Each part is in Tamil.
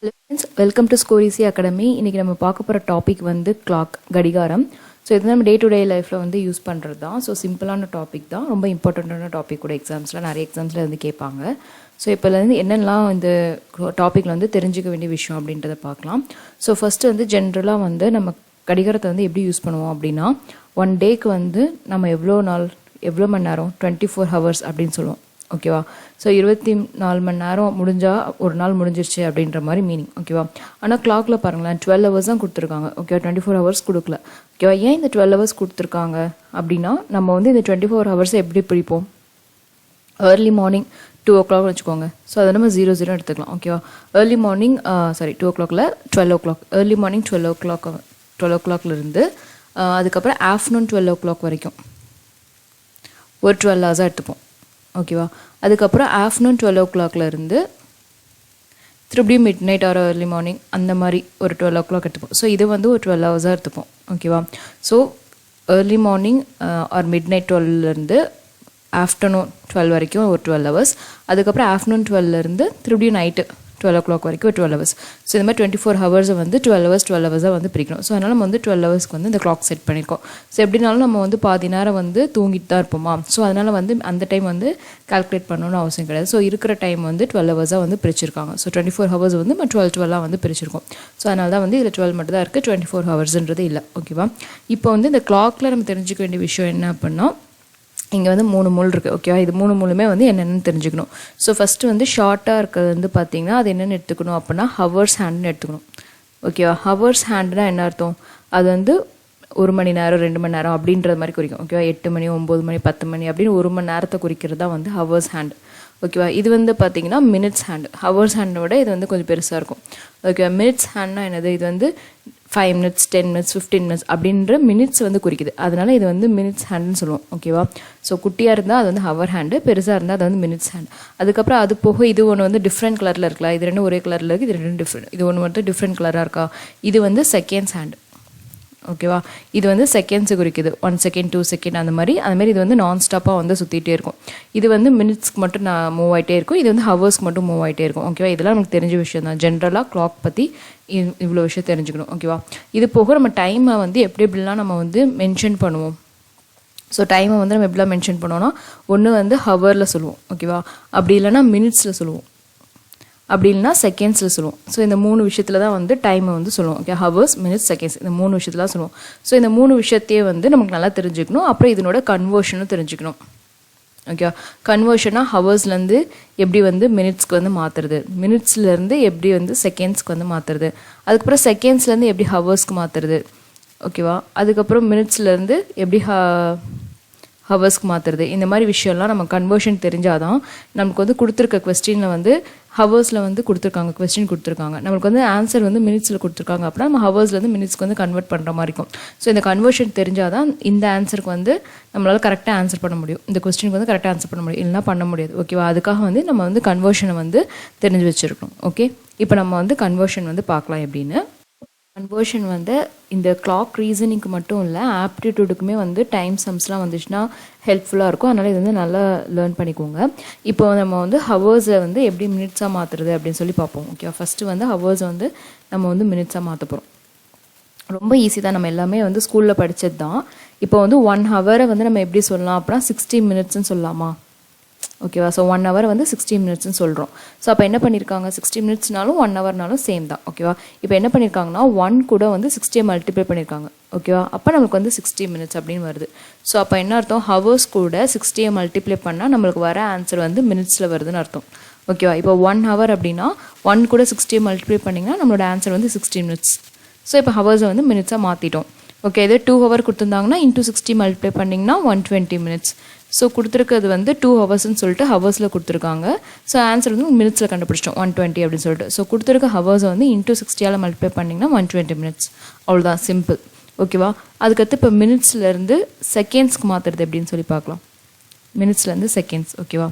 Hello friends, welcome to score easy academy. இன்றைக்கி நம்ம பார்க்க போகிற டாபிக் வந்து கிளாக், கடிகாரம். ஸோ இது நம்ம டே டு டே லைஃப்பில் வந்து யூஸ் பண்ணுறது தான். ஸோ சிம்பிளான டாபிக் தான், ரொம்ப இம்பார்ட்டண்ட்டான டாபிக் கூட. எக்ஸாம்ஸில் நிறைய எக்ஸாம்ஸில் வந்து கேட்பாங்க. ஸோ இப்போலேருந்து என்னென்னலாம் இந்த டாப்பிக்கில் வந்து தெரிஞ்சிக்க வேண்டிய விஷயம் அப்படின்றத பார்க்கலாம். ஸோ ஃபஸ்ட்டு வந்து ஜென்ரலாக வந்து நம்ம கடிகாரத்தை வந்து எப்படி யூஸ் பண்ணுவோம் அப்படின்னா, ஒன் டேக்கு வந்து நம்ம எவ்வளோ மணி நேரம் 24 ஹவர்ஸ் அப்படின்னு சொல்லுவோம். ஓகேவா? ஸோ 24 மணி நேரம் முடிஞ்சால் ஒரு நாள் முடிஞ்சிருச்சு அப்படின்ற மாதிரி மீனிங். ஓகேவா? ஆனால் கிளாக்ல பாருங்களேன், 12 ஹவர்ஸ் தான் கொடுத்துருக்காங்க. ஓகேவா? 24 ஹவர்ஸ் கொடுக்கல. ஓகேவா? ஏன் இந்த 12 ஹவர்ஸ் கொடுத்துருக்காங்க அப்படின்னா, நம்ம வந்து இந்த 24 ஹவர்ஸை எப்படி பிடிப்போம்? ஏர்லி மார்னிங் 2 o'clock வச்சுக்கோங்க. ஸோ அதை நம்ம 00 எடுத்துக்கலாம். ஓகேவா? Early morning 2 o'clockல 12 o'clock, early morning 12 o'clockலேருந்து அதுக்கப்புறம் ஆஃப்டர்நூன் 12 o'clock வரைக்கும் ஒரு 12 ஹவர்ஸாக எடுத்துப்போம். ஓகேவா? அதுக்கப்புறம் ஆஃப்டர்நூன் 12 o'clockலேருந்து திருப்பியும் midnight or early morning அந்த மாதிரி ஒரு 12 o'clock எடுத்துப்போம். ஸோ இது வந்து ஒரு 12 ஹவர்ஸாக எடுத்துப்போம். ஓகேவா? So early morning or midnight 12லேருந்து ஆஃப்டர்நூன் 12 வரைக்கும் ஒரு 12 ஹவர்ஸ். அதுக்கப்புறம் ஆஃப்டர்நூன் 12லேருந்து திருப்பியும் நைட்டு 12 o'clock வரைக்கும் ஒரு 12 ஹவர்ஸ். ஸோ இந்த மாதிரி 24 ஹவர்ஸை வந்து 12 ஹவர்ஸாக வந்து பிரிக்கணும். ஸோ அதனால் நம்ம வந்து 12 ஹவர்ஸ்க்கு வந்து இந்த கிளாக் செட் பண்ணியிருக்கோம். ஸோ எப்படினாலும் நம்ம வந்து பாதி நேரம் வந்து தூங்கிட்டு தான் இருப்போமா. ஸோ அதனால் வந்து அந்த டைம் வந்து கால்குலேட் பண்ணணும்னு அவசியம் கிடையாது. ஸோ இருக்கிற டைம் வந்து 12 ஹவர்ஸாக வந்து பிரிச்சிருக்காங்க. ஸோ 24 ஹவர்ஸ் வந்து நம்ம 12 வந்து பிரிச்சிருக்கோம். ஸோ அதனால தான் வந்து இதில் 12 மட்டும் தான் இருக்குது, 24 ஹவர்ஸ்ன்றது இல்லை. ஓகேவா? இப்போ வந்து இந்த கிளாக்கில் நம்ம தெரிஞ்சுக்க வேண்டிய விஷயம் என்ன அப்படின்னா, இங்கே வந்து 3 மூல் இருக்குது. ஓகேவா? இது 3 மூலுமே வந்து என்னென்னு தெரிஞ்சுக்கணும். ஸோ ஃபஸ்ட்டு வந்து ஷார்ட்டாக இருக்கிறது வந்து பார்த்திங்கன்னா, அது என்னென்னு எடுத்துக்கணும் அப்படின்னா ஹவர்ஸ் ஹேண்டுன்னு எடுத்துக்கணும். ஓகேவா? ஹவர்ஸ் ஹேண்டுனா என்ன அர்த்தம்? அது வந்து 1 மணி நேரம் 2 மணி நேரம் அப்படின்றது மாதிரி குறிக்கும். ஓகேவா? 8 மணி 9 மணி 10 மணி அப்படின்னு 1 மணி நேரத்தை குறிக்கிறது தான் வந்து ஹவர்ஸ் ஹேண்ட். ஓகேவா? இது வந்து பார்த்திங்கன்னா மினிட்ஸ் ஹேண்டு. ஹவர்ஸ் ஹேண்டை விட இது வந்து கொஞ்சம் பெருசாக இருக்கும். ஓகேவா? மினிட்ஸ் ஹேண்ட்னா என்னது? இது வந்து 5 minutes 10 minutes 15 minutes அப்படின்ற மினிட்ஸ் வந்து குறிக்குது. அதனால் இது வந்து மினிட்ஸ் ஹேண்டுன்னு சொல்லுவோம். ஓகேவா? ஸோ குட்டியாக இருந்தால் அது வந்து ஹவர் ஹேண்டு, பெருசாக இருந்தால் அது வந்து மினிட்ஸ் ஹேண்ட். அதுக்கப்புறம் அது போக இது ஒன்று வந்து டிஃப்ரெண்ட் கலரில் இருக்கலாம். இது ரெண்டும் ஒரே கலரில் இருக்குது, இது ரெண்டும் டிஃப்ரெண்ட். இது ஒன்று மட்டும் டிஃப்ரெண்ட் கலராக இருக்கா, இது வந்து செகண்ட்ஸ் ஹேண்டு. ஓகேவா? இது வந்து செகண்ட்ஸு குறிக்குது. 1 second 2 second அந்த மாதிரி இது வந்து நான் ஸ்டாப்பாக வந்து சுற்றிட்டே இருக்கும். இது வந்து மினிட்ஸ்க்கு மட்டும் நான் மூவ் ஆகிட்டே இருக்கும். இது வந்து ஹவர்ஸ்க்கு மட்டும் மூவ் ஆகிட்டே இருக்கும். ஓகேவா? இதெல்லாம் நமக்கு தெரிஞ்ச விஷயம் தான். ஜென்ரலாக கிளாக் பற்றி இவ்வளோ விஷயம் தெரிஞ்சுக்கணும். ஓகேவா? இது போக நம்ம டைமை வந்து எப்படிலாம் நம்ம வந்து மென்ஷன் பண்ணுவோம். ஸோ டைமை வந்து நம்ம எப்படிலாம் மென்ஷன் பண்ணுவோம்னா, ஒன்று வந்து ஹவரில் சொல்லுவோம். ஓகேவா? அப்படி இல்லைனா மினிட்ஸில் சொல்லுவோம், அப்படி இல்லைனா செகண்ட்ஸில் சொல்லுவோம். ஸோ இந்த 3 விஷயத்தில் தான் வந்து டைமை வந்து சொல்லுவோம். ஓகே? ஹவர்ஸ் மினிட்ஸ் செகண்ட்ஸ், இந்த 3 விஷயத்தில் தான் சொல்லுவோம். ஸோ இந்த 3 விஷயத்தையே வந்து நமக்கு நல்லா தெரிஞ்சுக்கணும். அப்புறம் இதனோட கன்வர்ஷனும் தெரிஞ்சுக்கணும். ஓகே? கன்வர்ஷனாக ஹவர்ஸ்லேருந்து எப்படி வந்து மினிட்ஸ்க்கு வந்து மாற்றுறது, மினிட்ஸ்லேருந்து எப்படி வந்து செகண்ட்ஸ்க்கு வந்து மாற்றுறது, அதுக்கப்புறம் செகண்ட்ஸ்லேருந்து எப்படி ஹவர்ஸ்க்கு மாற்றுறது. ஓகேவா? அதுக்கப்புறம் மினிட்ஸ்லேருந்து எப்படி ஹவர்ஸ்க்கு மாற்றுறது. இந்த மாதிரி விஷயம்லாம் நம்ம கன்வர்ஷன் தெரிஞ்சால் தான் நமக்கு வந்து கொடுத்துருக்க கொஸ்டினில் வந்து ஹவர்ஸில் வந்து கொஸ்டின் கொடுத்துருக்காங்க, நம்மளுக்கு வந்து ஆன்சர் வந்து மினிட்ஸில் கொடுத்துருக்காங்க அப்படின்னா நம்ம ஹவர்ஸ்லேருந்து மினிட்ஸ்க்கு வந்து கன்வெர்ட் பண்ணுற மாதிரி இருக்கும். ஸோ இந்த கன்வர்ஷன் தெரிஞ்சால் தான் இந்த ஆன்சருக்கு வந்து நம்மளால் கரெக்டாக ஆன்சர் பண்ண முடியும், இந்த கொஸ்டினுக்கு வந்து கரெக்டாக ஆன்சர் பண்ண முடியும், இல்லைனா பண்ண முடியாது. ஓகேவா? அதுக்காக வந்து நம்ம வந்து கன்வர்ஷனை வந்து தெரிஞ்சு வச்சுருக்கணும். ஓகே? இப்போ நம்ம வந்து கன்வர்ஷன் வந்து பார்க்கலாம் எப்படின்னு. கன்வர்ஷன் வந்து இந்த கிளாக் ரீசனிங்க்கு மட்டும் இல்லை, ஆப்டிடியூடுக்குமே வந்து டைம் சம்ஸ்லாம் வந்துச்சுன்னா ஹெல்ப்ஃபுல்லாக இருக்கும். அதனால் இது வந்து நல்லா லேர்ன் பண்ணிக்கோங்க. இப்போ நம்ம வந்து ஹவர்ஸை வந்து எப்படி மினிட்ஸாக மாற்றுறது அப்படின்னு சொல்லி பார்ப்போம். ஓகே? ஃபஸ்ட்டு வந்து ஹவர்ஸை வந்து நம்ம வந்து மினிட்ஸாக மாற்ற போகிறோம். ரொம்ப ஈஸி தான், நம்ம எல்லாமே வந்து ஸ்கூலில் படித்தது தான். இப்போ வந்து 1 ஹவரை வந்து நம்ம எப்படி சொல்லலாம் அப்படின்னா 60 minutesன்னு சொல்லலாமா? ஓகேவா? ஸோ 1 hour வந்து 60 minutesன்னு சொல்கிறோம். ஸோ அப்போ என்ன பண்ணியிருக்காங்க, 60 minutesனாலும் 1 hourனாலும் சேம் தான். ஓகேவா? இப்போ என்ன பண்ணியிருக்காங்கன்னா 1 கூட வந்து 60 மல்டிப்ளை பண்ணியிருக்காங்க. ஓகேவா? அப்போ நம்மளுக்கு வந்து 60 minutes அப்படின்னு வருது. ஸோ அப்போ என்ன அர்த்தம், ஹவர்ஸ் கூட 60 மல்டிப்ளை பண்ணால் நம்மளுக்கு வர ஆன்சர் வந்து மினிட்ஸில் வருதுன்னு அர்த்தம். ஓகேவா? இப்போ 1 hour அப்படின்னா 1 கூட 60 மல்டிப்ளை பண்ணிங்கன்னா நம்மளோட ஆன்சர் வந்து 60 minutes. ஸோ இப்போ ஹவர்ஸை வந்து மினிட்ஸாக மாற்றிட்டோம். ஓகே? இதே 2 hour கொடுத்துருந்தாங்கன்னா இன்ட்டு 60 மல்டிப்ளை பண்ணிங்கன்னா 120 minutes. ஸோ கொடுத்துருக்கிறது வந்து 2 ஹவர்ஸ்ன்னு சொல்லிட்டு ஹவர்ஸில் கொடுத்துருக்காங்க. ஸோ ஆன்சர் வந்து மினிட்ஸில் கண்டுபிடிச்சிட்டோம் 120 அப்படின்னு சொல்லிட்டு. ஸோ கொடுத்துருக்க ஹவர்ஸை வந்து இன்ட்டு 60 மல்டிப்ளை பண்ணிங்கன்னா 120 minutes. அவ்வளோதான், சிம்பிள். ஓகேவா? அதுக்கடுத்து இப்போ மினிட்ஸ்லேருந்து செகண்ட்ஸ்க்கு மாற்றுறது எப்படின்னு சொல்லி பார்க்கலாம். மினிட்ஸ்லேருந்து செகண்ட்ஸ். ஓகேவா?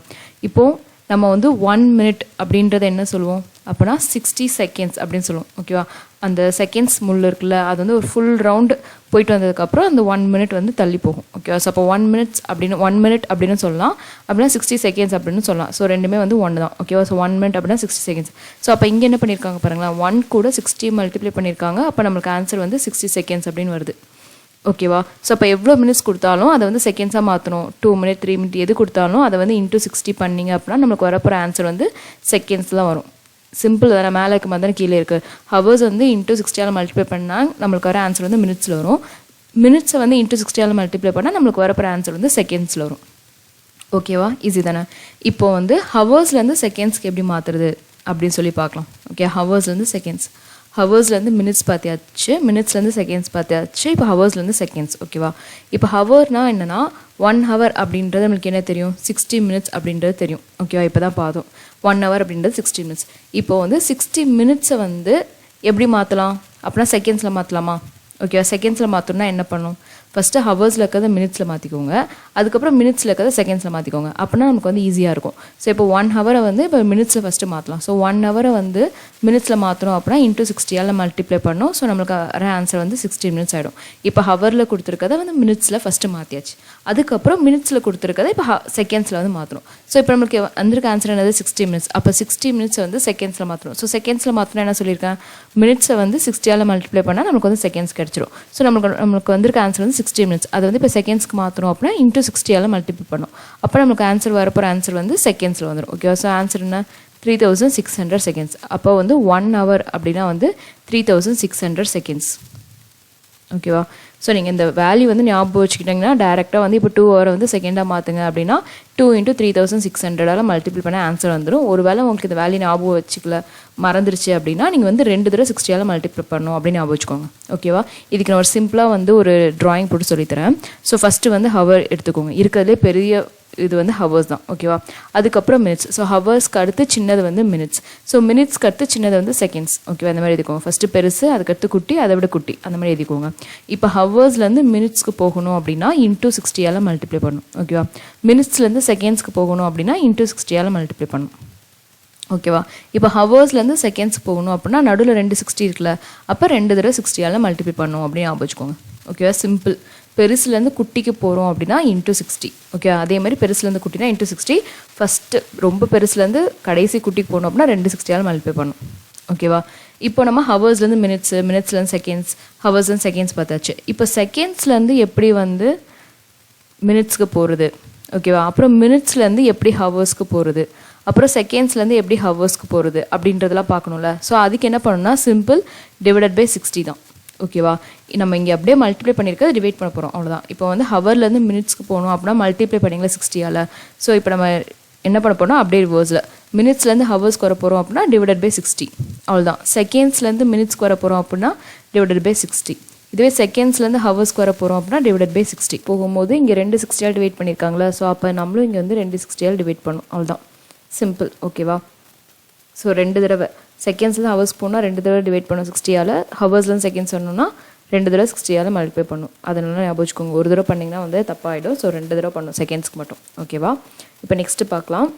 இப்போது நம்ம வந்து 1 minute அப்படின்றத என்ன சொல்லுவோம் அப்படின்னா 60 seconds அப்படின்னு சொல்லுவோம். ஓகேவா, அந்த செகண்ட்ஸ் முள் இருக்குல்ல, அது வந்து ஒரு ஃபுல் ரவுண்டு போயிட்டு வந்ததுக்கப்புறம் அந்த 1 minute வந்து தள்ளி போகும். ஓகேவா, ஸோ அப்போ 1 minute அப்படின்னு சொல்லலாம், அப்படின்னா 60 seconds அப்படின்னு சொல்லலாம். ஸோ ரெண்டுமே வந்து ஒன்று தான். ஓகேவா, ஸோ 1 minute அப்படின்னா 60 seconds. ஸோ அப்போ இங்கே என்ன பண்ணியிருக்காங்க பாருங்களேன், 1 கூட 60 மல்டிப்ளை பண்ணியிருக்காங்க. அப்போ நம்மளுக்கு ஆன்சர் வந்து 60 seconds அப்படின்னு வருது. ஓகேவா, ஸோ அப்போ எவ்வளோ மினிட்ஸ் கொடுத்தாலும் அதை வந்து செகண்ட்ஸாக மாற்றணும். 2 minute 3 minute எது கொடுத்தாலும் அதை வந்து இன்ட்டு 60 பண்ணிங்க அப்படின்னா நம்மளுக்கு வரப்போகிற ஆன்சர் வந்து செகண்ட்ஸ் தான் வரும். சிம்பிள் தானே, மேலே இருக்க மாதிரி தானே கீழே இருக்குது. ஹவர்ஸ் வந்து இன்ட்டு 60 மல்டிப்ளை பண்ணால் நம்மளுக்கு வர ஆன்சர் வந்து மினிட்ஸில் வரும். மினிட்ஸை வந்து இன்ட்டு 60 மல்டிப்ளை பண்ணால் நம்மளுக்கு வரப்போகிற ஆன்சர் வந்து செகண்ட்ஸில் வரும். ஓகேவா, ஈஸி தானே. இப்போ வந்து ஹவர்ஸ்லேருந்து செகண்ட்ஸ்க்கு எப்படி மாற்றுறது அப்படின்னு சொல்லி பார்க்கலாம். ஓகே, ஹவர்ஸ்லேருந்து செகண்ட்ஸ், ஹவர்ஸ்லேருந்து மினிட்ஸ் பார்த்தியாச்சு, மினிட்ஸ்லேருந்து செகண்ட்ஸ் பார்த்தியாச்சு, இப்போ ஹவர்ஸ்லேருந்து செகண்ட்ஸ். ஓகேவா, இப்போ ஹவர்னால் என்னென்னா 1 hour அப்படின்றது நம்மளுக்கு என்ன தெரியும், 60 minutes அப்படின்றது தெரியும். ஓகேவா, இப்போ தான் பார்த்தோம் 1 hour அப்படின்றது 60 minutes. இப்போ வந்து 60 minutes வந்து எப்படி மாற்றலாம் அப்படின்னா செகண்ட்ஸில் மாற்றலாமா? ஓகேவா, செகண்ட்ஸில் மாற்றணும்னா என்ன பண்ணணும், ஃபஸ்ட்டு ஹவர்ஸில் இருக்கிறத மினிட்ஸில் மாற்றிக்கோங்க, அதுக்கப்புறம் மினிட்ஸில் இருக்கிறத செகண்ட்ஸில் மாற்றிக்கோங்க. அப்படின்னா நமக்கு வந்து ஈஸியாக இருக்கும். ஸோ இப்போ 1 hour வந்து இப்போ மினிட்ஸில் ஃபஸ்ட்டு மாற்றலாம். ஸோ 1 hour வந்து மினிட்ஸில் மாற்றணும் அப்படின்னா இன்ட்டு 60 மல்டிப்ளை பண்ணணும். ஸோ நம்மளுக்கு வர ஆன்சர் வந்து 60 minutes ஆகிடும். இப்போ ஹவரில் கொடுத்துருக்கதை வந்து மினிட்ஸில் ஃபஸ்ட்டு மாற்றியாச்சு, அதுக்கப்புறம் மினிட்ஸில் கொடுத்துருக்கதை இப்போ செகண்ட்ஸில் வந்து மாற்றணும். ஸோ இப்போ நம்மளுக்கு வந்திருக்க ஆன்சர் என்னது 60 minutes. அப்போ 60 minutes வந்து செகண்ட்ஸில் மாற்றணும். ஸோ செகண்ட்ஸில் மாற்றணும் என்ன சொல்லியிருக்கேன், மினிட்ஸை வந்து 60 மல்டிப்ளை பண்ணால் நமக்கு வந்து செகண்ட்ஸ் கிடச்சிரும். ஸோ நம்மளுக்கு வந்திருக்க ஆன்சர் வந்து 60 minutes. அது வந்து இப்போ செகண்ட்ஸ்க்கு மாற்றணும் அப்படின்னா இன்ட்டு 60 மல்டிப்ளை பண்ணணும். அப்போ நமக்கு ஆன்சர் வரப்போகிற ஆன்சர் வந்து செகண்ட்ஸில் வந்துடும். ஓகே, ஸோ ஆன்சர் என்ன 3600 seconds. அப்போ வந்து 1 hour அப்படின்னா வந்து 3600 seconds. ஓகேவா, ஸோ நீங்கள் இந்த வேல்யூ வந்து ஞாபகம் வச்சுக்கிட்டிங்கன்னா டேரெக்டாக வந்து இப்போ 2 hour வந்து செகண்டாக மாற்றுங்க அப்படின்னா 2 × 3600 மல்டிப்ளை பண்ண ஆன்சர் வந்துடும். ஒரு வேளை உங்களுக்கு இந்த வேல்யூ ஞாபகம் வச்சுக்கல, மறந்துருச்சு அப்படின்னா நீங்கள் வந்து 2 தடவை 60 மல்டிப்ளை பண்ணணும் அப்படின்னு ஞாபகம் வச்சுக்கோங்க. ஓகேவா, இதுக்கு நான் ஒரு சிம்பிளாக வந்து ஒரு ட்ராயிங் போட்டு சொல்லித்தரேன். ஸோ ஃபஸ்ட்டு வந்து ஹவர் எடுத்துக்கோங்க, இருக்கிறதுலே பெரிய இது வந்து ஹவர்ஸ் தான். ஓகேவா, அதுக்கப்புறம் மினிட்ஸ். ஸோ ஹவர்ஸ்க்கு அடுத்து சின்னது வந்து மினிட்ஸ். ஸோ மினிட்ஸ்க்கு அடுத்து சின்னது வந்து செகண்ட்ஸ். ஓகேவா, அந்த மாதிரி எழுதிக்கோங்க. ஃபஸ்ட்டு பெருசு, அதுக்கடுத்து குட்டி, அதை விட குட்டி, அந்த மாதிரி எழுதிக்கோங்க. இப்போ ஹவர்ஸ்லேருந்து மினிட்ஸ்க்கு போகணும் அப்படின்னா இன்ட்டு 60 மல்டிப்ளை பண்ணணும். ஓகேவா, மினிட்ஸ்லேருந்து செகண்ட்ஸ்க்கு போகணும் அப்படின்னா இன்ட்டு 60 மல்டிப்ளை பண்ணணும். ஓகேவா, இப்போ ஹவர்ஸ்லேருந்து செகண்ட்ஸ்க்கு போகணும் அப்படின்னா நடுவில் 2 60 இருக்குல்ல, அப்போ 2 தடவை 60 மல்டிப்ளை பண்ணணும் அப்படின்னு ஞாபகம் வச்சுக்கோங்க. ஓகேவா, சிம்பிள். பெருசுலேருந்து குட்டிக்கு போகிறோம் அப்படின்னா இன்ட்டு 60. ஓகே, அதே மாதிரி பெருசுலேருந்து குட்டினா இன்ட்டு 60. ஃபஸ்ட்டு ரொம்ப பெருசுலேருந்து கடைசி குட்டிக்கு போகணும் அப்படின்னா 2 60 மல்டிப்ளை பண்ணணும். ஓகேவா, இப்போ நம்ம ஹவர்ஸ்லேருந்து மினிட்ஸு, மினிட்ஸ்லேருந்து செகண்ட்ஸ், ஹவர்ஸ்லேருந்து செகண்ட்ஸ் பார்த்தாச்சு. இப்போ செகண்ட்ஸ்லேருந்து எப்படி வந்து மினிட்ஸ்க்கு போகிறது. ஓகேவா, அப்புறம் மினிட்ஸ்லேருந்து எப்படி ஹவர்ஸ்க்கு போகிறது, அப்புறம் செகண்ட்ஸ்லேருந்து எப்படி ஹவர்ஸ்க்கு போகிறது அப்படின்றதெல்லாம் பார்க்கணும்ல. ஸோ அதுக்கு என்ன பண்ணணும்னா சிம்பிள் டிவைடட் பை 60 தான். ஓகேவா, நம்ம இங்கே அப்படியே மல்டிப்ளை பண்ணியிருக்க டிவைட் பண்ண போகிறோம், அவ்வளோதான். இப்போ வந்து ஹவர்லேருந்து மினிட்ஸ்க்கு போகணும் அப்படின்னா மல்டிப்ளை பண்ணிங்களா 60. ஸோ இப்போ நம்ம என்ன பண்ண போகிறோம், அப்படியே ரிவர்ஸில் மினிட்ஸ்லேருந்து ஹவர்ஸ்க்கு வர போகிறோம் அப்படின்னா டிவைடட் பை 60, அவ்வளோதான். செகண்ட்ஸ்லேருந்து மினிட்ஸ்க்கு வர போகிறோம் அப்படின்னா டிவைடட் பை 60. இதுவே செகண்ட்ஸ்லேருந்து ஹவர்ஸ்க்கு வர போகிறோம் அப்படின்னா டிவைடட் பை 60. போகும்போது இங்கே 2 60 டிவைட் பண்ணியிருக்காங்களா, ஸோ அப்போ நம்மளும் இங்கே வந்து 2 60 டிவைட் பண்ணணும், அவ்வளோதான். சிம்பிள். ஓகேவா, ஸோ 2 தடவை செகண்ட்ஸில் ஹவர்ஸ் போனால் 2 தடவை டிவைட் பண்ணணும் 60. ஹவர்ஸ்லேருந்து செகண்ட்ஸ் சொன்னோம்னா 2 தடவை 60 மல்டிப்ளை பண்ணும். அதனால ஞாபகம் வச்சுக்கோங்க, ஒரு தடவை பண்ணிங்கன்னா வந்து தப்பாகிடும். ஸோ 2 தடவை பண்ணும் செகண்ட்ஸ்க்கு மட்டும். ஓகேவா, இப்போ நெக்ஸ்ட்டு பார்க்கலாம்.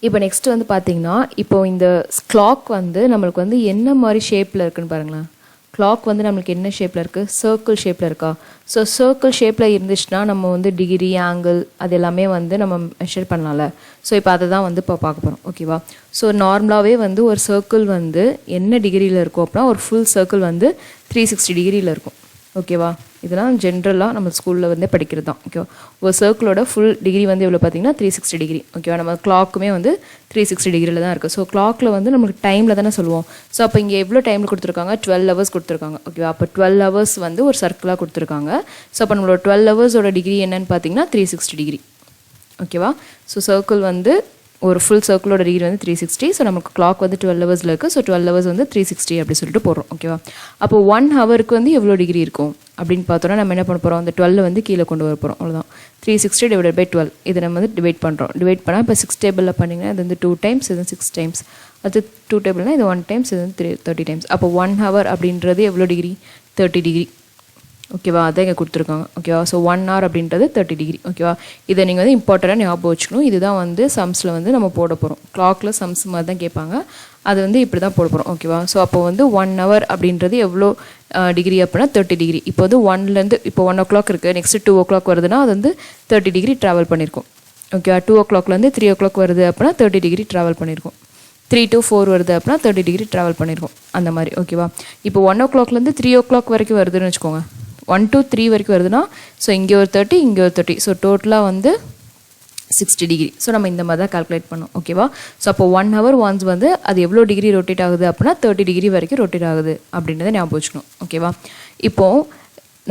இப்போ நெக்ஸ்ட்டு வந்து பார்த்தீங்கன்னா இப்போ இந்த கிளாக் வந்து நம்மளுக்கு வந்து என்ன மாதிரி ஷேப்பில் இருக்குன்னு பாருங்களேன். கிளாக் வந்து நம்மளுக்கு என்ன ஷேப்பில் இருக்குது, சர்க்கிள் ஷேப்பில் இருக்கா. ஸோ சர்க்கிள் ஷேப்பில் இருந்துச்சுன்னா நம்ம வந்து டிகிரி, ஆங்கிள் அது எல்லாமே வந்து நம்ம மெஷர் பண்ணலாம்ல. ஸோ இப்போ அதை தான் வந்து இப்போ பார்க்க போகிறோம். ஓகேவா, ஸோ நார்மலாகவே வந்து ஒரு சர்க்கிள் வந்து என்ன டிகிரியில் இருக்கும் அப்படின்னா ஒரு ஃபுல் சர்க்கிள் வந்து 360 டிகிரியில் இருக்கும். ஓகேவா, இதெல்லாம் ஜென்ரலாக நம்ம ஸ்கூலில் வந்து படிக்கிறது தான். ஓகேவா, ஒரு சர்க்கிளோட ஃபுல் டிகிரி வந்து எவ்வளோ பார்த்தீங்கன்னா 360 டிகிரி. ஓகேவா, நம்ம கிளாக்குமே வந்து 360 டிகிரியில் தான் இருக்குது. ஸோ கிளாக்கில் வந்து நமக்கு டைமில் தானே சொல்லுவோம். ஸோ அப்போ இங்கே எவ்வளோ டைமில் கொடுத்துருக்காங்க, 12 hours கொடுத்துருக்காங்க. ஓகேவா, அப்போ 12 hours வந்து ஒரு சர்க்கிளாக கொடுத்துருக்காங்க. ஸோ அப்போ நம்மளோட 12 hoursோட டிகிரி என்னன்னு பார்த்தீங்கன்னா 360 டிகிரி. ஓகேவா, ஸோ சர்க்கிள் வந்து ஒரு ஃபுல் சர்க்கிளோட டிகிரி வந்து 360. ஸோ நமக்கு கிளாக் வந்து 12 hours இருக்குது. ஸோ 12 hours வந்து 360 அப்படி சொல்லிட்டு போடுறோம். ஓகேவா, அப்போ 1 hourக்கு வந்து எவ்வளோ டிகிரி இருக்கும் அப்படின்னு பார்த்தோன்னா நம்ம என்ன பண்ண போகிறோம், அந்த 12 வந்து கீழே கொண்டு வர போகிறோம், அவ்வளோதான். 360 டிவைடட் பை 12 இதை நம்ம வந்து டிவைட் பண்ணுறோம். டிவைட் பண்ணால் இப்போ 6 டேபிளில் பண்ணிங்கன்னா இது வந்து 2 times, இது 6 times. அது 2 டேபிள்னால் இது 1 times, இது வந்து 30 times. அப்போ 1 hour அப்படின்றது எவ்வளோ டிகிரி, 30 டிகிரி. ஓகேவா, அதை இங்கே கொடுத்துருக்காங்க. ஓகேவா, ஸோ 1 hour அப்படின்றது 30 டிகிரி. ஓகேவா, இதை நீங்கள் வந்து இம்பார்ட்டண்ட்டாக ஞாபகம் வச்சுக்கணும். இதுதான் வந்து சம்ஸில் வந்து நம்ம போட போகிறோம். கிளாக்கில் சம்ஸ் மாதிரி தான் கேட்பாங்க, அது வந்து இப்படி தான் போட போகிறோம். ஓகேவா, ஸோ அப்போ வந்து 1 hour அப்படின்றது எவ்வளோ டிகிரி அப்படின்னா 30 டிகிரி. இப்போ வந்து 1லேருந்து இப்போ 1 o'clock இருக்குது, நெக்ஸ்ட்டு 2 o'clock வருதுன்னா அது வந்து 30 டிகிரி ட்ராவல் பண்ணியிருக்கும். ஓகேவா, 2 o'clockலேருந்து 3 o'clock வருது அப்படின்னா 30 டிகிரி ட்ராவல் பண்ணியிருக்கும். 3 to 4 வருது அப்படின்னா 30 டிகிரி ட்ராவல் பண்ணியிருக்கும், அந்த மாதிரி. ஓகேவா, இப்போ 1 o'clockலேருந்து 3 o'clock வரைக்கும் வருதுன்னு வச்சுக்கோங்க. 1 to 3 வரைக்கும் வருதுன்னா ஸோ இங்கே ஒரு 30, இங்கே ஒரு 30, ஸோ டோட்டலாக வந்து 60 டிகிரி. ஸோ நம்ம இந்த மாதிரி தான் கால்குலேட் பண்ணோம். ஓகேவா, ஸோ அப்போ 1 hour ஒன்ஸ் வந்து அது எவ்வளோ டிகிரி ரொட்டேட் ஆகுது அப்படின்னா 30 டிகிரி வரைக்கும் ரொட்டேட் ஆகுது அப்படின்றத ஞாபகம் வச்சுக்கணும். ஓகேவா, இப்போது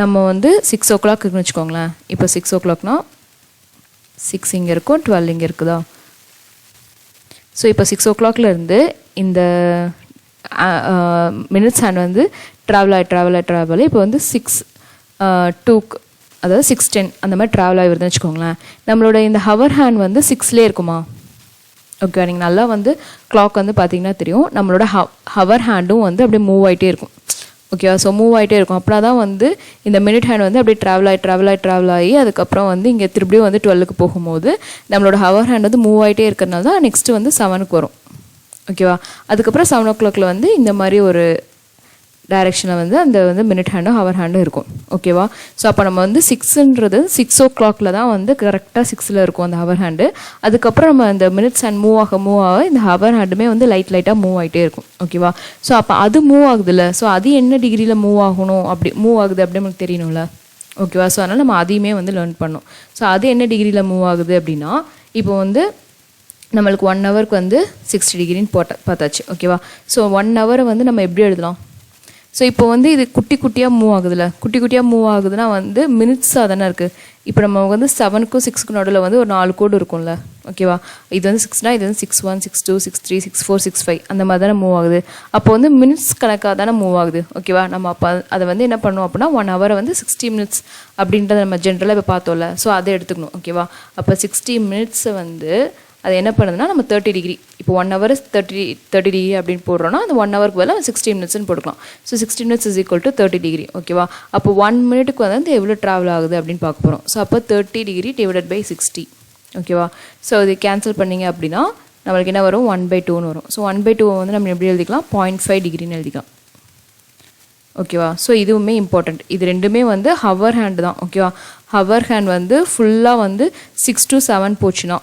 நம்ம வந்து 6 o'clock இருக்குன்னு வச்சுக்கோங்களேன். இப்போ 6 o'clockனா 6 இங்கே இருக்கும், 12 இங்கே இருக்குதா. ஸோ இப்போ 6 o'clockலேருந்து இந்த மினிட்ஸ் ஹேண்ட் வந்து ட்ராவல் ஆகி இப்போ வந்து 6:02 அதாவது 6:10 அந்த மாதிரி ட்ராவல் ஆகி வருதுன்னு வச்சுக்கோங்களேன். நம்மளோட இந்த ஹவர் ஹேண்ட் வந்து 6லே இருக்குமா? ஓகே, நீங்கள் நல்லா வந்து கிளாக் வந்து பார்த்தீங்கன்னா தெரியும், நம்மளோட ஹவர் ஹேண்டும் வந்து அப்படியே மூவ் ஆகிட்டே இருக்கும். ஓகேவா, ஸோ மூவ் ஆகிட்டே இருக்கும். அப்படின்னா தான் வந்து இந்த மினிட் ஹேண்ட் வந்து அப்படியே ட்ராவல் ஆகி அதுக்கப்புறம் வந்து இங்கே திரும்பியும் வந்து 12க்கு போகும்போது நம்மளோட ஹவர் ஹேண்ட் வந்து மூவ் ஆகிட்டே இருக்கிறனால தான் நெக்ஸ்ட்டு வந்து 7க்கு வரும். ஓகேவா, அதுக்கப்புறம் 7 o'clockல வந்து இந்த மாதிரி ஒரு டைரெக்ஷனில் வந்து அந்த வந்து மினிட் ஹேண்டும் ஹவர் ஹேண்டும் இருக்கும். ஓகேவா, ஸோ அப்போ நம்ம வந்து 6ன்றது 6 o'clockல தான் வந்து கரெக்டாக 6ல் இருக்கும் அந்த ஹவர் ஹேண்டு. அதுக்கப்புறம் நம்ம அந்த மினிட்ஸ் ஹேண்ட் மூவ் ஆக இந்த ஹவர் ஹேண்டுமே வந்து லைட்டாக மூவ் ஆகிட்டே இருக்கும். ஓகேவா, ஸோ அப்போ அது மூவ் ஆகுதுல்ல, ஸோ அது என்ன டிகிரியில் மூவ் ஆகுது அப்படி நமக்கு தெரியணும்ல. ஓகேவா, ஸோ அதனால் நம்ம அதையுமே வந்து லேர்ன் பண்ணோம். ஸோ அது என்ன டிகிரியில் மூவ் ஆகுது அப்படின்னா இப்போ வந்து நம்மளுக்கு 1 ஹவருக்கு வந்து 60 டிகிரின்னு பார்த்தாச்சு. ஓகேவா, ஸோ 1 ஹவரை வந்து நம்ம எப்படி எழுதலாம்? ஸோ இப்போ வந்து இது குட்டியாக மூவ் ஆகுதுல்ல, குட்டியாக மூவ் ஆகுதுன்னா வந்து மினிட்ஸாக தானே இருக்குது. இப்போ நம்ம வந்து 7க்கும் 6க்கும் நடுவில் வந்து ஒரு 4 கோடு இருக்கும்ல. ஓகேவா, இது வந்து 6னா இது வந்து 61, 62, 63, 64, 65 அந்த மாதிரி தானே மூவ் ஆகுது. அப்போ வந்து மினிட்ஸ் கணக்காக தானே மூவ் ஆகுது. ஓகேவா, நம்ம அப்போ அதை வந்து என்ன பண்ணணும் அப்படின்னா 1 ஹவரை வந்து 60 minutes அப்படின்றத நம்ம ஜென்ரலாக இப்போ பார்த்தோம்ல, ஸோ அதை எடுத்துக்கணும். ஓகேவா, அப்போ 60 minutes வந்து அது என்ன பண்ணுதுன்னா நம்ம 30 டிகிரி, இப்போ 1 hour 30 டிகிரி அப்படின்னு போடுறோன்னா அந்த 1 ஹவருக்கு பதிலாக 60 minutesன்னு போட்டுக்கலாம். So 60 minutes is equal to 30 degree. ஓகேவா, அப்போ 1 மினிட்டுக்கு வந்து எவ்வளோ ட்ராவல் ஆகுது அப்படின்னு பார்க்க போகிறோம். ஸோ அப்போ 30 டிகிரி டிவைடட் பை 60. ஓகேவா, ஸோ இது கேன்சல் பண்ணிங்க அப்படின்னா நம்மளுக்கு என்ன வரும்? 1/2ன்னு வரும். ஸோ 1/2 வந்து நம்ம எப்படி எழுதிக்கலாம்? 0.5 டிகிரின்னு எழுதிக்கலாம். ஓகேவா, ஸோ இதுவுமே இம்பார்ட்டண்ட். இது ரெண்டுமே வந்து ஹவர் ஹேண்டு தான். ஓகேவா, ஹவர் ஹேண்ட் வந்து ஃபுல்லாக வந்து 6 to 7 போச்சுன்னா,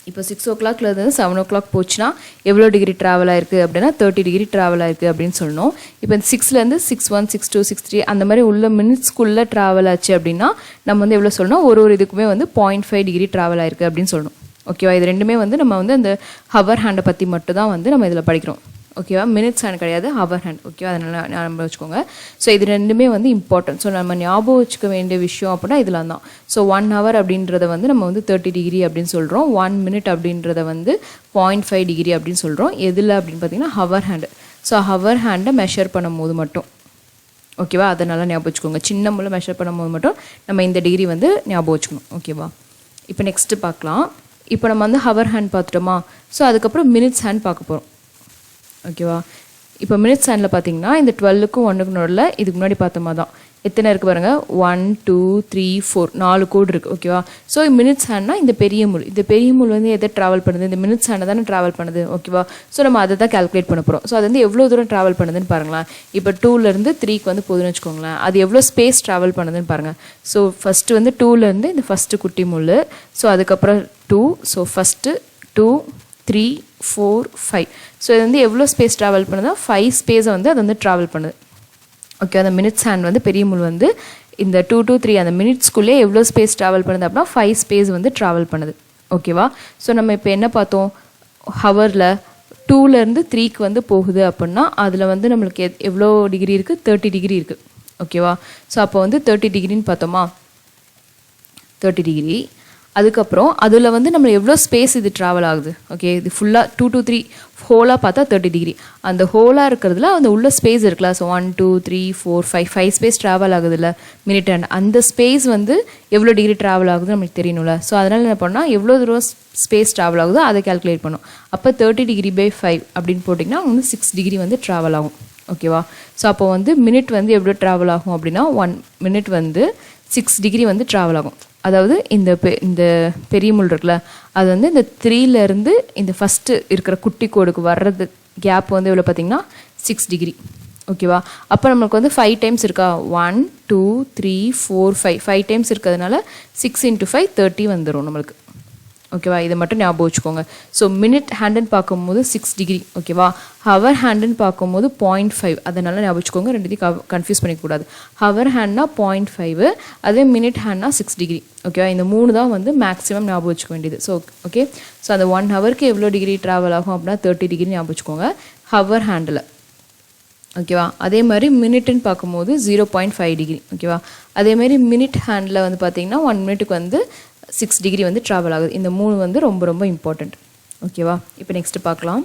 இப்போ 6 o'clockலேருந்து 7 o'clock போச்சுன்னா எவ்வளோ டிகிரி ட்ராவல் ஆயிருக்கு அப்படின்னா 30 டிகிரி ட்ராவல் ஆயிருக்கு அப்படின்னு சொல்லணும். இப்போ இந்த 6லேருந்து 61, 62, 63 அந்த மாதிரி உள்ள மினிட்ஸ்க்குள்ளே ட்ராவல் ஆச்சு அப்படின்னா நம்ம வந்து எவ்வளோ சொல்லணும்? ஒரு இதுக்குமே வந்து 0.5 டிகிரி ட்ராவல் ஆயிருக்கு அப்படின்னு சொல்லணும். ஓகேவா, இது ரெண்டுமே வந்து நம்ம வந்து அந்த ஹவர் ஹேண்டை பற்றி மட்டும் தான் வந்து நம்ம இதில் படிக்கிறோம். ஓகேவா, மினிட்ஸ் ஹேண்ட் கிடையாது, ஹவர் ஹேண்ட். ஓகேவா, அதனால் ஞாபகம் வச்சுக்கோங்க. ஸோ இது ரெண்டுமே வந்து இம்பார்ட்டன்ட். ஸோ நம்ம ஞாபகம் வச்சுக்க வேண்டிய விஷயம் அப்படின்னா இதெல்லாம் தான். ஸோ 1 hour அப்படின்றத வந்து நம்ம வந்து 30 டிகிரி அப்படின்னு சொல்கிறோம். 1 minute அப்படின்றத வந்து 0.5 டிகிரி அப்படின்னு சொல்கிறோம். எதில் அப்படின்னு பார்த்தீங்கன்னா ஹவர் ஹேண்டு. ஸோ ஹவர் ஹேண்டை மெஷர் பண்ணும் போது மட்டும். ஓகேவா, அதை நல்லா ஞாபகம் வச்சுக்கோங்க. சின்ன முள்ள மெஷர் பண்ணும்போது மட்டும் நம்ம இந்த டிகிரி வந்து ஞாபகம் வச்சுக்கணும். ஓகேவா, இப்போ நெக்ஸ்ட்டு பார்க்கலாம். இப்போ நம்ம வந்து ஹவர் ஹேண்ட் பார்த்துட்டோமா, ஸோ அதுக்கப்புறம் மினிட்ஸ் ஹேண்ட் பார்க்க போகிறோம். ஓகேவா, இப்போ மினிட்ஸ் ஹேண்டில் பார்த்தீங்கன்னா இந்த 12க்கும் 1க்கும் நடுவில் இதுக்கு முன்னாடி பார்த்த மாதிரி தான் எத்தனை இருக்குது பாருங்கள்? 1, 2, 3, 4 4 கோடு இருக்குது. ஓகேவா, ஸோ மினிட்ஸ் ஹேண்ட்னா இந்த பெரிய முள் வந்து எதை ட்ராவல் பண்ணுது? இந்த மினிட்ஸ் ஹேண்டை தானே ட்ராவல் பண்ணுது. ஓகேவா, ஸோ நம்ம அதை தான் கால்குலேட் பண்ண போகிறோம். ஸோ அது வந்து எவ்வளோ தூரம் ட்ராவல் பண்ணுதுன்னு பாருங்களேன். இப்போ 2லேருந்து 3க்கு வந்து போகுதுன்னு வச்சுக்கோங்களேன், அது எவ்வளோ ஸ்பேஸ் ட்ராவல் பண்ணுதுன்னு பாருங்கள். ஸோ ஃபஸ்ட்டு வந்து 2லேருந்து இந்த ஃபஸ்ட்டு குட்டி முள், ஸோ அதுக்கப்புறம் 2, ஸோ ஃபஸ்ட்டு 2, 3, 4, 5. ஸோ இது வந்து எவ்வளோ ஸ்பேஸ் ட்ராவல் பண்ணுதா? 5 ஸ்பேஸை வந்து அது வந்து ட்ராவல் பண்ணுது. ஓகே, அந்த மினிட்ஸ் ஹேண்ட் வந்து பெரிய முள் வந்து இந்த 2 to 3 அந்த மினிட்ஸ்க்குள்ளே எவ்வளோ ஸ்பேஸ் ட்ராவல் பண்ணுது அப்படின்னா 5 ஸ்பேஸ் வந்து ட்ராவல் பண்ணுது. ஓகேவா, ஸோ நம்ம இப்போ என்ன பார்த்தோம்? ஹவரில் 2லேருந்து 3க்கு வந்து போகுது அப்படின்னா அதில் வந்து நம்மளுக்கு எவ்வளோ டிகிரி இருக்குது? 30 டிகிரி இருக்குது. ஓகேவா, ஸோ அப்போ வந்து 30 டிகிரின்னு பார்த்தோமா, 30 டிகிரி. அதுக்கப்புறம் அதில் வந்து நம்ம எவ்வளோ ஸ்பேஸ் இது ட்ராவல் ஆகுது? ஓகே, இது ஃபுல்லாக 2 to 3 ஹோலாக பார்த்தா 30 டிகிரி. அந்த ஹோலாக இருக்கிறதுல அந்த உள்ள ஸ்பேஸ் இருக்குல்ல, ஸோ 1, 2, 3, 4, 5 ஸ்பேஸ் ட்ராவல் ஆகுது இல்லை மினிட் ஹேண்ட். அந்த ஸ்பேஸ் வந்து எவ்வளோ டிகிரி ட்ராவல் ஆகுதுன்னு நமக்கு தெரியணும்ல. ஸோ அதனால் என்ன பண்ணால் எவ்வளோ தூரம் ஸ்பேஸ் ட்ராவல் ஆகுதோ அதை கால்குலேட் பண்ணும். அப்போ 30 டிகிரி பை 5 அப்படின்னு போட்டிங்கன்னா வந்து 6 டிகிரி வந்து ட்ராவல் ஆகும். ஓகேவா. ஸோ அப்போ வந்து மினிட் வந்து எவ்வளோ ட்ராவல் ஆகும் அப்படின்னா 1 மினிட் வந்து 6 டிகிரி வந்து ட்ராவல் ஆகும். அதாவது இந்த பெரிய முள் இருக்குல்ல, அது வந்து இந்த 3லேருந்து இந்த ஃபஸ்ட்டு இருக்கிற குட்டி கோடுக்கு வர்றது கேப் வந்து எவ்வளோ பார்த்தீங்கன்னா 6 டிகிரி. ஓகேவா. அப்போ நம்மளுக்கு வந்து 5 டைம்ஸ் இருக்கா, 1 2 3 4 5 டைம்ஸ் இருக்கிறதுனால 6 × 5 30 வந்துடும் நம்மளுக்கு. ஓகேவா. இதை மட்டும் ஞாபகம் வச்சுக்கோங்க. ஸோ மினிட் ஹேண்டுன்னு பார்க்கும்போது 6 டிகிரி. ஓகேவா. ஹவர் ஹேண்டுன்னு பார்க்கும்போது 0.5. அதனால ஞாபகம் வச்சுக்கோங்க, ரெண்டுத்தையும் கன்ஃபியூஸ் பண்ணிக்கூடாது. ஹவர் ஹேண்ட்னா 0.5, அதே மினிட் ஹேண்ட்னா 6 டிகிரி. ஓகேவா. இந்த 3 தான் வந்து மேக்ஸிமம் ஞாபகம் வச்சுக்க வேண்டியது. So okay. ஸோ அந்த 1 ஹவருக்கு எவ்வளோ டிகிரி ட்ராவல் ஆகும் அப்படின்னா 30 டிகிரி ஞாபகம் வச்சுக்கோங்க ஹவர் ஹேண்டில். ஓகேவா. அதே மாதிரி மினிட்னு பார்க்கும்போது 0.5 டிகிரி. ஓகேவா. அதே மாதிரி மினிட் ஹேண்டில் வந்து பார்த்தீங்கன்னா 1 மினிட்டுக்கு வந்து 6 டிகிரி வந்து ட்ராவல் ஆகுது. இந்த 3 வந்து ரொம்ப ரொம்ப இம்பார்ட்டண்ட். ஓகேவா. இப்போ நெக்ஸ்ட் பார்க்கலாம்.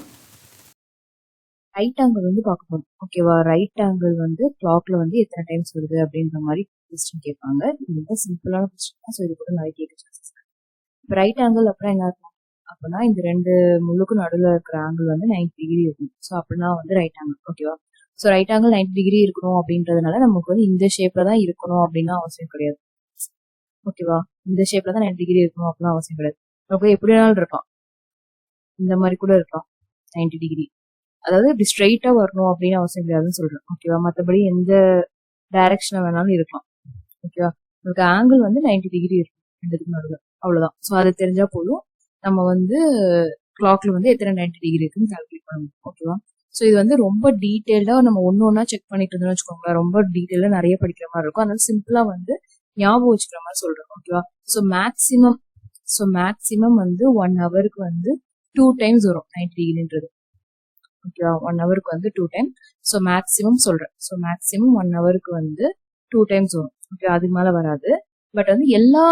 ரைட் ஆங்கிள் வந்து பார்க்க போகிறோம். ஓகேவா. ரைட் ஆங்கிள் வந்து கிளாக்ல வந்து எத்தனை டைம்ஸ் வருது அப்படின்ற மாதிரி கொஸ்டின் கேட்பாங்க. இது ரொம்ப சிம்பிளான கொஸ்டின் தான். ஸோ இது கூட நிறைய கேட்க சான்சஸ். இப்போ ரைட் ஆங்கிள் அப்புறம் என்ன இருக்கும் அப்படின்னா, இந்த 2 முள்ளுக்கும் நடுவில் இருக்கிற ஆங்கிள் வந்து 90 டிகிரி இருக்கும். ஸோ அப்படின்னா வந்து ரைட் ஆங்கிள். ஓகேவா. ஸோ ரைட் ஆங்கிள் 90 டிகிரி இருக்கணும் அப்படின்றதுனால நமக்கு வந்து இந்த ஷேப்ல தான் இருக்கணும் அப்படின்னு அவசியம் கிடையாது. ஓகேவா. இந்த ஷேப்ல தான் 90 டிகிரி இருக்கணும் அப்படின்னு அவசியம் கிடையாது. நமக்கு எப்படி வேணாலும் இருக்கலாம், இந்த மாதிரி கூட இருக்கலாம் 90 டிகிரி. அதாவது இப்படி ஸ்ட்ரெயிட்டா வரணும் அப்படின்னு அவசியம் கிடையாதுன்னு சொல்றேன். ஓகேவா. மற்றபடி எந்த டைரக்ஷன்ல வேணாலும் இருக்கலாம். ஓகேவா. நமக்கு ஆங்கிள் வந்து 90 டிகிரி இருக்கும் ரெண்டுத்துக்கு நடுவில், அவ்வளவுதான். ஸோ அது தெரிஞ்சா போதும், நம்ம வந்து கிளாக்ல வந்து எத்தனை 90 டிகிரி இருக்குன்னு கால்குலேட் பண்ணணும். ஓகேவா. ஸோ இது வந்து ரொம்ப டீட்டெயில்டா நம்ம ஒன்று ஒன்றா செக் பண்ணிட்டு இருந்தோம்னு வச்சுக்கோங்களேன், ரொம்ப டீட்டெயிலா நிறைய படிக்கிற மாதிரி இருக்கும். அதனால சிம்பிளா வந்து ஞாபகம் வச்சுக்கிற மாதிரி சொல்றேன். ஓகேவா. ஸோ மேக்ஸிமம் வந்து 1 ஹவருக்கு வந்து 2 டைம்ஸ் வரும் 90 டிகிரின்றது. ஓகேவா. 1 ஹவருக்கு வந்து 2 டைம். ஸோ மேக்ஸிமம் சொல்றேன். ஸோ மேக்ஸிமம் 1 ஹவருக்கு வந்து 2 டைம்ஸ் வரும். ஓகே. அதுக்கு மேல வராது. பட் வந்து எல்லா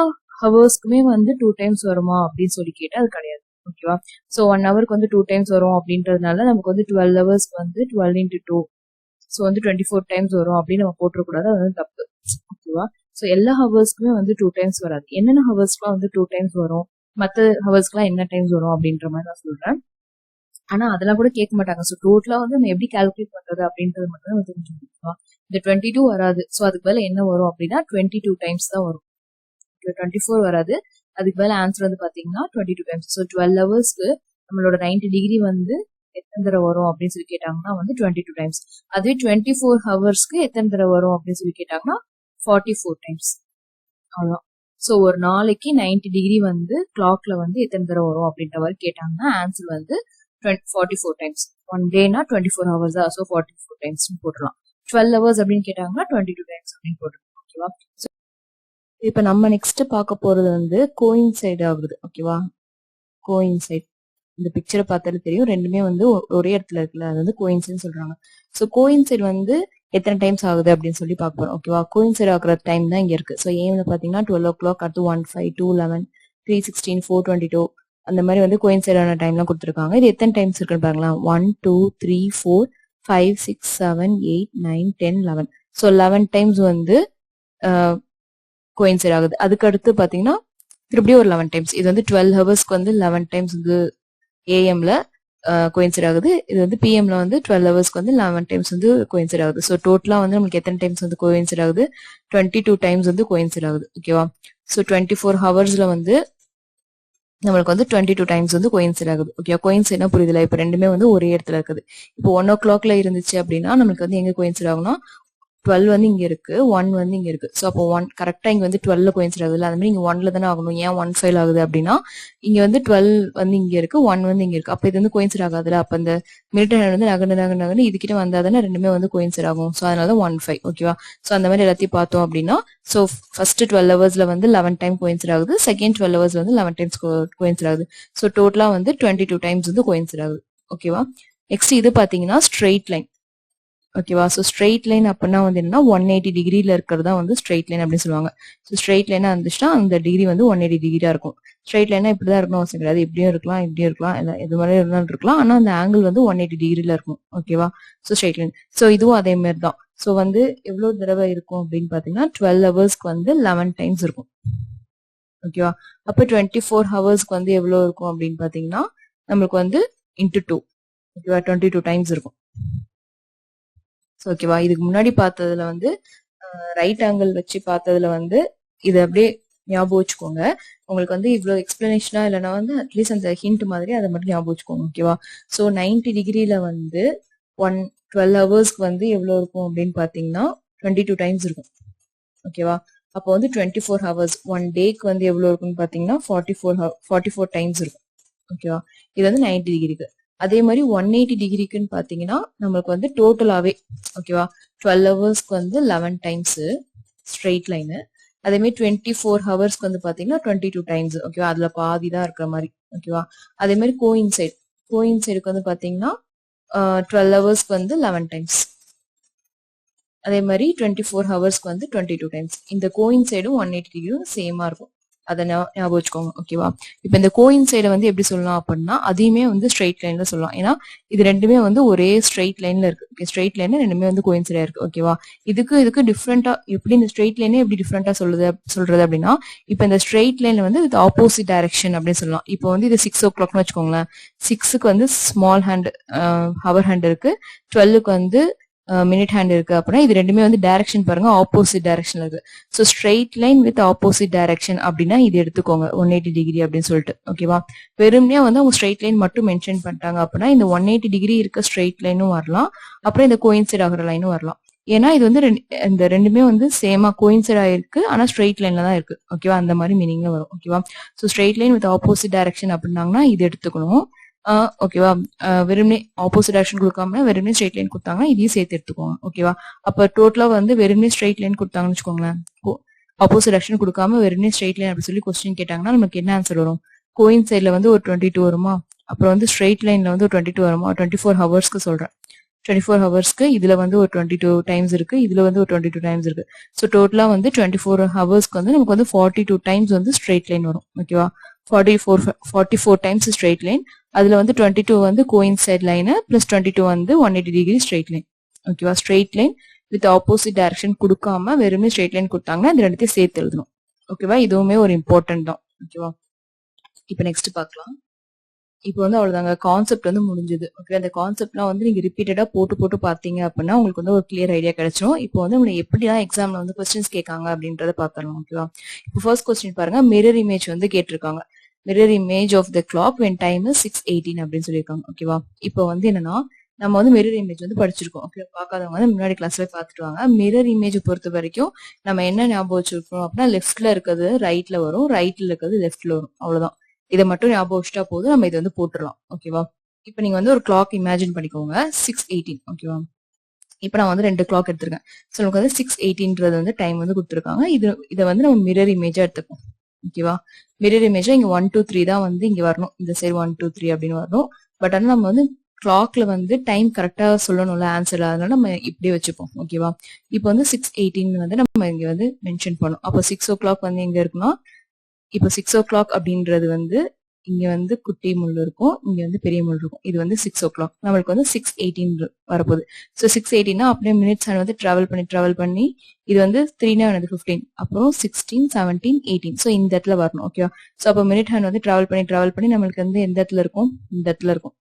ஹவர்ஸ்க்குமே வந்து 2 டைம்ஸ் வருமா அப்படின்னு சொல்லி கேட்டா அது கிடையாது. ஓகேவா. ஸோ 1 ஹவருக்கு வந்து 2 டைம்ஸ் வரும் அப்படின்றதுனால நமக்கு வந்து 12 ஹவர்ஸ்க்கு வந்து 12 × 2, ஸோ வந்து 24 டைம்ஸ் வரும் அப்படின்னு நம்ம போட்டுறக்கூடாது. அது வந்து தப்பு. ஓகேவா. ஸோ எல்லா ஹவர்ஸ்க்குமே வந்து 2 டைம்ஸ் வராது. என்னென்ன ஹவர்ஸ்க்குலாம் வந்து 2 டைம்ஸ் வரும், மற்ற ஹவர்ஸ்க்குலாம் என்ன டைம்ஸ் வரும் அப்படின்ற மாதிரி நான் சொல்றேன். ஆனா அதெல்லாம் கூட கேட்க மாட்டாங்க. ஸோ டோட்டலா வந்து நம்ம எப்படி கால்குலேட் பண்றது அப்படின்றது மட்டும் நம்ம தெரிஞ்சுக்கணும். இந்த 22 வராது. ஸோ அதுக்கு மேல என்ன வரும் அப்படின்னா 22 டைம்ஸ் தான் வரும். 24 வராது. அதுக்கு மேல ஆன்சர் வந்து பாத்தீங்கன்னா 22 டைம்ஸ். ஸோ 12 ஹவர்ஸ்க்கு நம்மளோட 90 டிகிரி வந்து எத்தனை தடவை வரும் அப்படின்னு சொல்லி கேட்டாங்கன்னா வந்து 22 டைம்ஸ். அதுவே 24 ஹவர்ஸ்க்கு எத்தனை தடவை வரும் அப்படின்னு சொல்லி கேட்டாங்கன்னா 44 டைம்ஸ். அவ்வளவுதான். ஸோ ஒரு நாளைக்கு 90 டிகிரி வந்து கிளாக்ல வந்து எத்தனை தடவை வரும் அப்படின்ற மாதிரி கேட்டாங்கன்னா ஆன்சர் வந்து 44 டைம்ஸ். 1 டேனா 24 ஹவர்ஸ் தான். ஸோ 44 டைம்ஸ் போட்டுடலாம். 12 ஹவர்ஸ் அப்படின்னு கேட்டாங்கன்னா 22 டைம்ஸ் அப்படின்னு போட்டுருக்கோம். ஓகேவா. இப்போ நம்ம நெக்ஸ்ட் பார்க்க போறது வந்து கோயின்சைட் ஆகுது. ஓகேவா. கோயின்சைட், இந்த பிக்சரை பார்த்தாலே தெரியும், ரெண்டுமே வந்து ஒரே இடத்துல இருக்குல்ல, அது வந்து கோயின்சைட் சொல்றாங்க. ஸோ கோயின்சைட் வந்து எத்தனை டைம்ஸ் ஆகுது அப்படின்னு சொல்லி பார்க்க போறோம். ஓகேவா. கோயின்சைட் ஆகுற டைம் தான் இங்க இருக்கு. ஸோ ஏம்ல பாத்தீங்கன்னா 12 o'clock, அடுத்து 1 5 2 11 3 16 4 22 அந்த மாதிரி வந்து கோயின்சைட் ஆன டைம்லாம் கொடுத்துருக்காங்க. இது எத்தனை டைம்ஸ் இருக்குன்னு பாருங்களா. 1 2 3 4 5 6 7 8 9 10 11. ஸோ 11 டைம்ஸ் வந்து கோயின்சைட் ஆகுது. அதுக்கு அடுத்து பாத்தீங்கன்னா திருப்படியும் ஒரு 11 டைம்ஸ். இது வந்து 12 ஹவர்ஸ்க்கு வந்து 11 டைம்ஸ் வந்து ஏஎம்ல கோயின்சைட் ஆகுது. இது வந்து பிஎம்ல வந்து 12 ஹவர்ஸ்க்கு வந்து 11 டைம்ஸ் வந்து கோயின்சைட் ஆகுது. ஸோ டோட்டலா வந்து நமக்கு எத்தனை டைம்ஸ் வந்து கோயின்சைட் ஆகுது, 22 டைம்ஸ் வந்து கோயின்சைட் ஆகுது. ஓகேவா. ஸோ 24 ஹவர்ஸ்ல வந்து நம்மளுக்கு வந்து 22 டைம்ஸ் வந்து கோயின்சைட் ஆகுது. ஓகே. கோயின்சைட்னா புரியுதுல. இப்போ ரெண்டுமே வந்து ஒரே இடத்துல இருக்குது. இப்போ 1 o'clockல இருந்துச்சு அப்படின்னா நம்மளுக்கு வந்து எங்க கோயின்சைட் ஆகும்னா 12 வந்து இங்க இருக்கு, 1 வந்து இங்க இருக்கு. ஸோ அப்போ 1 கரெக்டா இங்க வந்து 12ல கோயின்சைட் ஆகுது. அது மாதிரி இங்க 1ல தானே ஆகணும். ஏன் 1 5 ஆகுது அப்படின்னா இங்க வந்து 12 வந்து இங்க இருக்கு, 1 வந்து இங்க இருக்கு. அப்ப இது வந்து கோயின்சைட் ஆகாதுல. அப்ப இந்த மினிட் வந்து நகர்ந்து இதுக்கிட்ட வந்தா தானே ரெண்டுமே வந்து கோயின்சைட் ஆகும். ஸோ அதனால 1 5. ஓகேவா. ஸோ அந்த மாதிரி எல்லாத்தையும் பார்த்தோம் அப்படின்னா ஸோ ஃபர்ஸ்ட் 12 ஹவர்ஸ்ல வந்து 11 டைம் கோயின்சைட் ஆகுது, செகண்ட் 12 ஹவர்ஸ்ல வந்து 11 டைம்ஸ் கோயின்சைட் ஆகுது. ஸோ டோட்டலா வந்து 22 டைம்ஸ் வந்து கோயின்சைட் ஆகுது. ஓகேவா. நெக்ஸ்ட் இது பாத்தீங்கன்னா ஸ்ட்ரெயிட் லைன். ஓகேவா. ஸோ ஸ்ட்ரெயிட் லைன் அப்படின்னா வந்து என்னன்னா 180 டிகிரில இருக்கிறதா வந்து ஸ்ட்ரெயிட் லைன் அப்படின்னு சொல்லுவாங்க. ஸோ ஸ்ட்ரெயிட் லைனா இருந்துச்சுன்னா அந்த டிகிரி வந்து 180 டிகிரியா இருக்கும். ஸ்ட்ரெயிட் லைனா இப்படிதான் இருக்கணும் அவசியம் கிடையாது. இப்படியும் இருக்கலாம், இப்படியும் இருக்கலாம், இல்லை எது மாதிரி இருந்தாலும் இருக்கலாம். ஆனா அந்த ஆங்கிள் வந்து 180 டிகிரில இருக்கும். ஓகேவா. So straight line. ஸோ இதுவும் அதே மாதிரி தான். ஸோ வந்து எவ்வளவு தடவை இருக்கும் அப்படின்னு பாத்தீங்கன்னா 12 ஹவர்ஸ்க்கு வந்து 11 டைம்ஸ் இருக்கும். ஓகேவா. அப்ப 24 ஹவர்ஸ்க்கு வந்து எவ்வளவு இருக்கும் அப்படின்னு பாத்தீங்கன்னா நம்மளுக்கு வந்து × 2. ஓகேவா. 22 டைம்ஸ் இருக்கும். ஓகேவா, இதுக்கு முன்னாடி பார்த்ததுல வந்து ரைட் ஆங்கிள் வச்சு பார்த்ததுல வந்து இது அப்படியே ஞாபகம் வச்சுக்கோங்க. உங்களுக்கு வந்து இவ்வளவு எக்ஸ்பிளனேஷனா இல்லைன்னா வந்து அட்லீஸ்ட் அந்த ஹிண்ட் மாதிரி அதை மட்டும் ஞாபகம் வச்சுக்கோங்க. ஓகேவா, ஸோ 90 டிகிரியில வந்து 12 ஹவர்ஸ்க்கு வந்து எவ்வளவு இருக்கும் அப்படின்னு பாத்தீங்கன்னா 22 டைம்ஸ் இருக்கும். ஓகேவா, அப்போ வந்து 24 ஹவர்ஸ் 1 டேக்கு வந்து எவ்வளவு இருக்குன்னு பாத்தீங்கன்னா 44 டைம்ஸ் இருக்கும். ஓகேவா, இது வந்து 90 டிகிரிக்கு. அதே மாதிரி 180 டிகிரிக்குன்னு பாத்தீங்கன்னா நம்மளுக்கு வந்து டோட்டலாவே ஓகேவா 12 ஹவர்ஸ்க்கு வந்து 11 டைம்ஸ் ஸ்ட்ரெயிட் லைனு. அதே மாதிரி 24 ஹவர்ஸ்க்கு வந்து பாத்தீங்கன்னா 22 டைம்ஸ். ஓகேவா, அதுல பாதி தான் இருக்கிற மாதிரி. ஓகேவா, அதே மாதிரி கோயின்சைடுக்கு வந்து பாத்தீங்கன்னா 12 ஹவர்ஸ்க்கு வந்து 11 டைம்ஸ். அதே மாதிரி 24 ஹவர்ஸ்க்கு வந்து 22 டைம்ஸ். இந்த கோயின்சைடும் 180 டிகிரியும் சேமா இருக்கும். அதை ஞாபகம் வச்சுக்கோங்க. ஓகேவா, இப்ப இந்த கோயின்சைடை வந்து எப்படி சொல்லலாம் அப்படின்னா அதையுமே வந்து ஸ்ட்ரெயிட் லைன்ல சொல்லலாம். ஏன்னா இது ரெண்டுமே வந்து ஒரே ஸ்ட்ரெயிட் லைன்ல இருக்கு. ஸ்ட்ரெயிட் லைன்ல ரெண்டுமே வந்து கோயின்சைடா இருக்கு. ஓகேவா, இதுக்கு டிஃப்ரெண்டா எப்படி இந்த ஸ்ட்ரெயிட் லைனே எப்படி டிஃப்ரெண்டா சொல்றது அப்படின்னா இப்ப இந்த ஸ்ட்ரெயிட் லைன்ல வந்து இது ஆப்போசிட் டைரக்ஷன் அப்படின்னு சொல்லலாம். இப்போ வந்து இது 6 o'clockனு வச்சுக்கோங்களேன். 6க்கு வந்து ஸ்மால் ஹேண்ட் ஹவர் ஹேண்ட் இருக்கு, 12க்கு வந்து மினிட் ஹேண்ட் இருக்கு. அப்படின்னா இது ரெண்டுமே வந்து டைரக்ஷன் பாருங்க ஆப்போசிட் டைரக்ஷன்ல இருக்கு. So straight line with opposite direction அப்படின்னா இது எடுத்துக்கோங்க 180 டிகிரி அப்படின்னு சொல்லிட்டு. ஓகேவா, வெறும்னே வந்து அவங்க ஸ்ட்ரெயிட் லைன் மட்டும் மென்ஷன் பண்ணிட்டாங்க அப்படின்னா இந்த 180 டிகிரி இருக்க ஸ்ட்ரெயிட் லைனும் வரலாம், அப்புறம் இந்த கோயின்சைட் ஆகிற லைனும் வரலாம். ஏன்னா இது வந்து இந்த ரெண்டுமே வந்து சேமா கோயின்சைட் ஆயிருக்கு, ஆனா ஸ்ட்ரெயிட் லைன்ல தான் இருக்கு. ஓகேவா, அந்த மாதிரி மீனிங்ல வரும். ஓகேவா, so straight line with opposite direction அப்படின்னாங்கன்னா இது எடுத்துக்கணும். ஓகேவா, வெறுமனே ஆப்போசிட் டைரக்ஷன் கொடுக்காம வெறுமனே ஸ்ட்ரெயிட் லைன் கொடுத்தாங்கன்னா இதையும் சேர்த்து எடுத்துக்கோங்க. ஓகேவா, அப்ப டோட்டலா வந்து வெறுமனே ஸ்ட்ரெயிட் லைன் கொடுத்தாங்கன்னு வச்சுக்கோங்களேன். ஆப்போசிட் டைரக்ஷன் கொடுக்காம வெறுமனே ஸ்ட்ரெயிட் லைன் அப்படி சொல்லி கொஸ்டின் கேட்டாங்கன்னா நமக்கு என்ன ஆன்சர் வரும்? கோயின்சைட்ல வந்து ஒரு 22 வருமா, அப்புறம் வந்து ஸ்ட்ரெயிட் லைன்ல வந்து ஒரு 22 வருமா. 24 ஹவர்ஸ்க்கு சொல்றேன். 24 ஹவர்ஸ்க்கு இதுல வந்து ஒரு 22 டைம்ஸ் இருக்கு, இதுல வந்து ஒரு 22 டைம்ஸ் இருக்கு. ஸோ டோட்டலா வந்து 24 ஹவர்ஸ்க்கு வந்து நமக்கு வந்து 42 டைம்ஸ் வந்து ஸ்ட்ரெயிட் லைன் வரும். ஓகேவா, 44 டைம்ஸ் ஸ்ட்ரெயிட் லைன். அதுல வந்து 22 வந்து கோயின்சைட் லைன் பிளஸ் 22 வந்து 180 டிகிரி ஸ்ட்ரெயிட் லைன். ஓகேவா, straight line with opposite direction கொடுக்காம வெறுமே ஸ்ட்ரெயிட் லைன் கொடுத்தாங்கன்னா இந்த ரெண்டுத்தையும் சேர்த்து எழுதணும். ஓகேவா, இதுவுமே ஒரு இம்பார்ட்டன்ட் தான். ஓகேவா, இப்போ நெக்ஸ்ட் பார்க்கலாம். இப்போ வந்து அவ்வளவுதாங்க, கான்செப்ட் வந்து முடிஞ்சது. ஓகே, அந்த கான்செப்ட்லாம் வந்து நீங்க ரிப்பீட்டடா போட்டு பாத்தீங்க அப்படின்னா உங்களுக்கு வந்து ஒரு கிளியர் ஐடியா கிடைச்சிடும். இப்போ வந்து உங்களுக்கு எப்படிலாம் எக்ஸாம்ல வந்து கொஸ்டின்ஸ் கேட்காங்க அப்படின்றத பாத்துடலாம். ஓகேவா, இப்போ ஃபர்ஸ்ட் கொஸ்டின் பாருங்க, மிரர் இமேஜ் வந்து கேட்டிருக்காங்க. Mirror image of the clock when time is 6:18 அப்படின்னு சொல்லியிருக்காங்க. ஓகேவா, இப்போ வந்து என்னன்னா நம்ம வந்து மிரர் இமேஜ் வந்து படிச்சிருக்கோம். ஓகே, பார்க்காதவங்க வந்து முன்னாடி கிளாஸ்ல பாத்துட்டு வாங்க. மிரர் இமேஜ் பொறுத்த வரைக்கும் நம்ம என்ன ஞாபகம் வச்சிருக்கோம் அப்படின்னா லெஃப்ட்ல இருக்கிறது ரைட்ல வரும், ரைட்ல இருக்கிறது லெஃப்ட்ல வரும், அவ்வளவுதான். இதை மட்டும் ஞாபகம் வச்சுட்டா போதும், நம்ம இதை வந்து போட்டுடலாம். ஓகேவா, இப்போ நீங்க வந்து ஒரு கிளாக் இமேஜின் பண்ணிக்கோங்க 6:18. ஓகேவா, இப்போ நான் வந்து 2 கிளாக் எடுத்திருக்கேன். ஸோ நமக்கு வந்து 6:18 வந்து டைம் வந்து கொடுத்துருக்காங்க. இதை வந்து நம்ம மிரர் இமேஜா எடுத்துக்கோம். ஓகேவா, மிரர் இமேஜா இங்க 1 2 3 தான் வந்து இங்க வரணும், இந்த சைடு 1 2 3 அப்படின்னு வரணும். பட் ஆனால் நம்ம வந்து கிளாக்ல வந்து டைம் கரெக்டா சொல்லணும்ல ஆன்சர், அதனால நம்ம இப்படியே வச்சுப்போம். ஓகேவா, இப்போ வந்து 6:18 வந்து நம்ம இங்க வந்து மென்ஷன் பண்ணோம். அப்போ 6 o'clock வந்து எங்க இருக்குன்னா இப்போ 6 o'clock அப்படின்றது வந்து இங்க வந்து குட்டி முள் இருக்கும், இங்க வந்து பெரிய முள் இருக்கும். இது வந்து 6 o'clock, நம்மளுக்கு வந்து 6:18 வரப்போகுது. ஸோ 6:18 அப்படியே மினிட்ஸ் வந்து டிராவல் பண்ணி இது வந்து 3 வந்து 15, அப்புறம் 16 17 18. ஸோ இந்த இடத்துல வரணும். ஓகேவா, ஸோ அப்போ மினிட் ஹேண்ட் வந்து டிராவல் பண்ணி நம்மளுக்கு வந்து எந்த இடத்துல இருக்கும், இந்த இடத்துல இருக்கும்.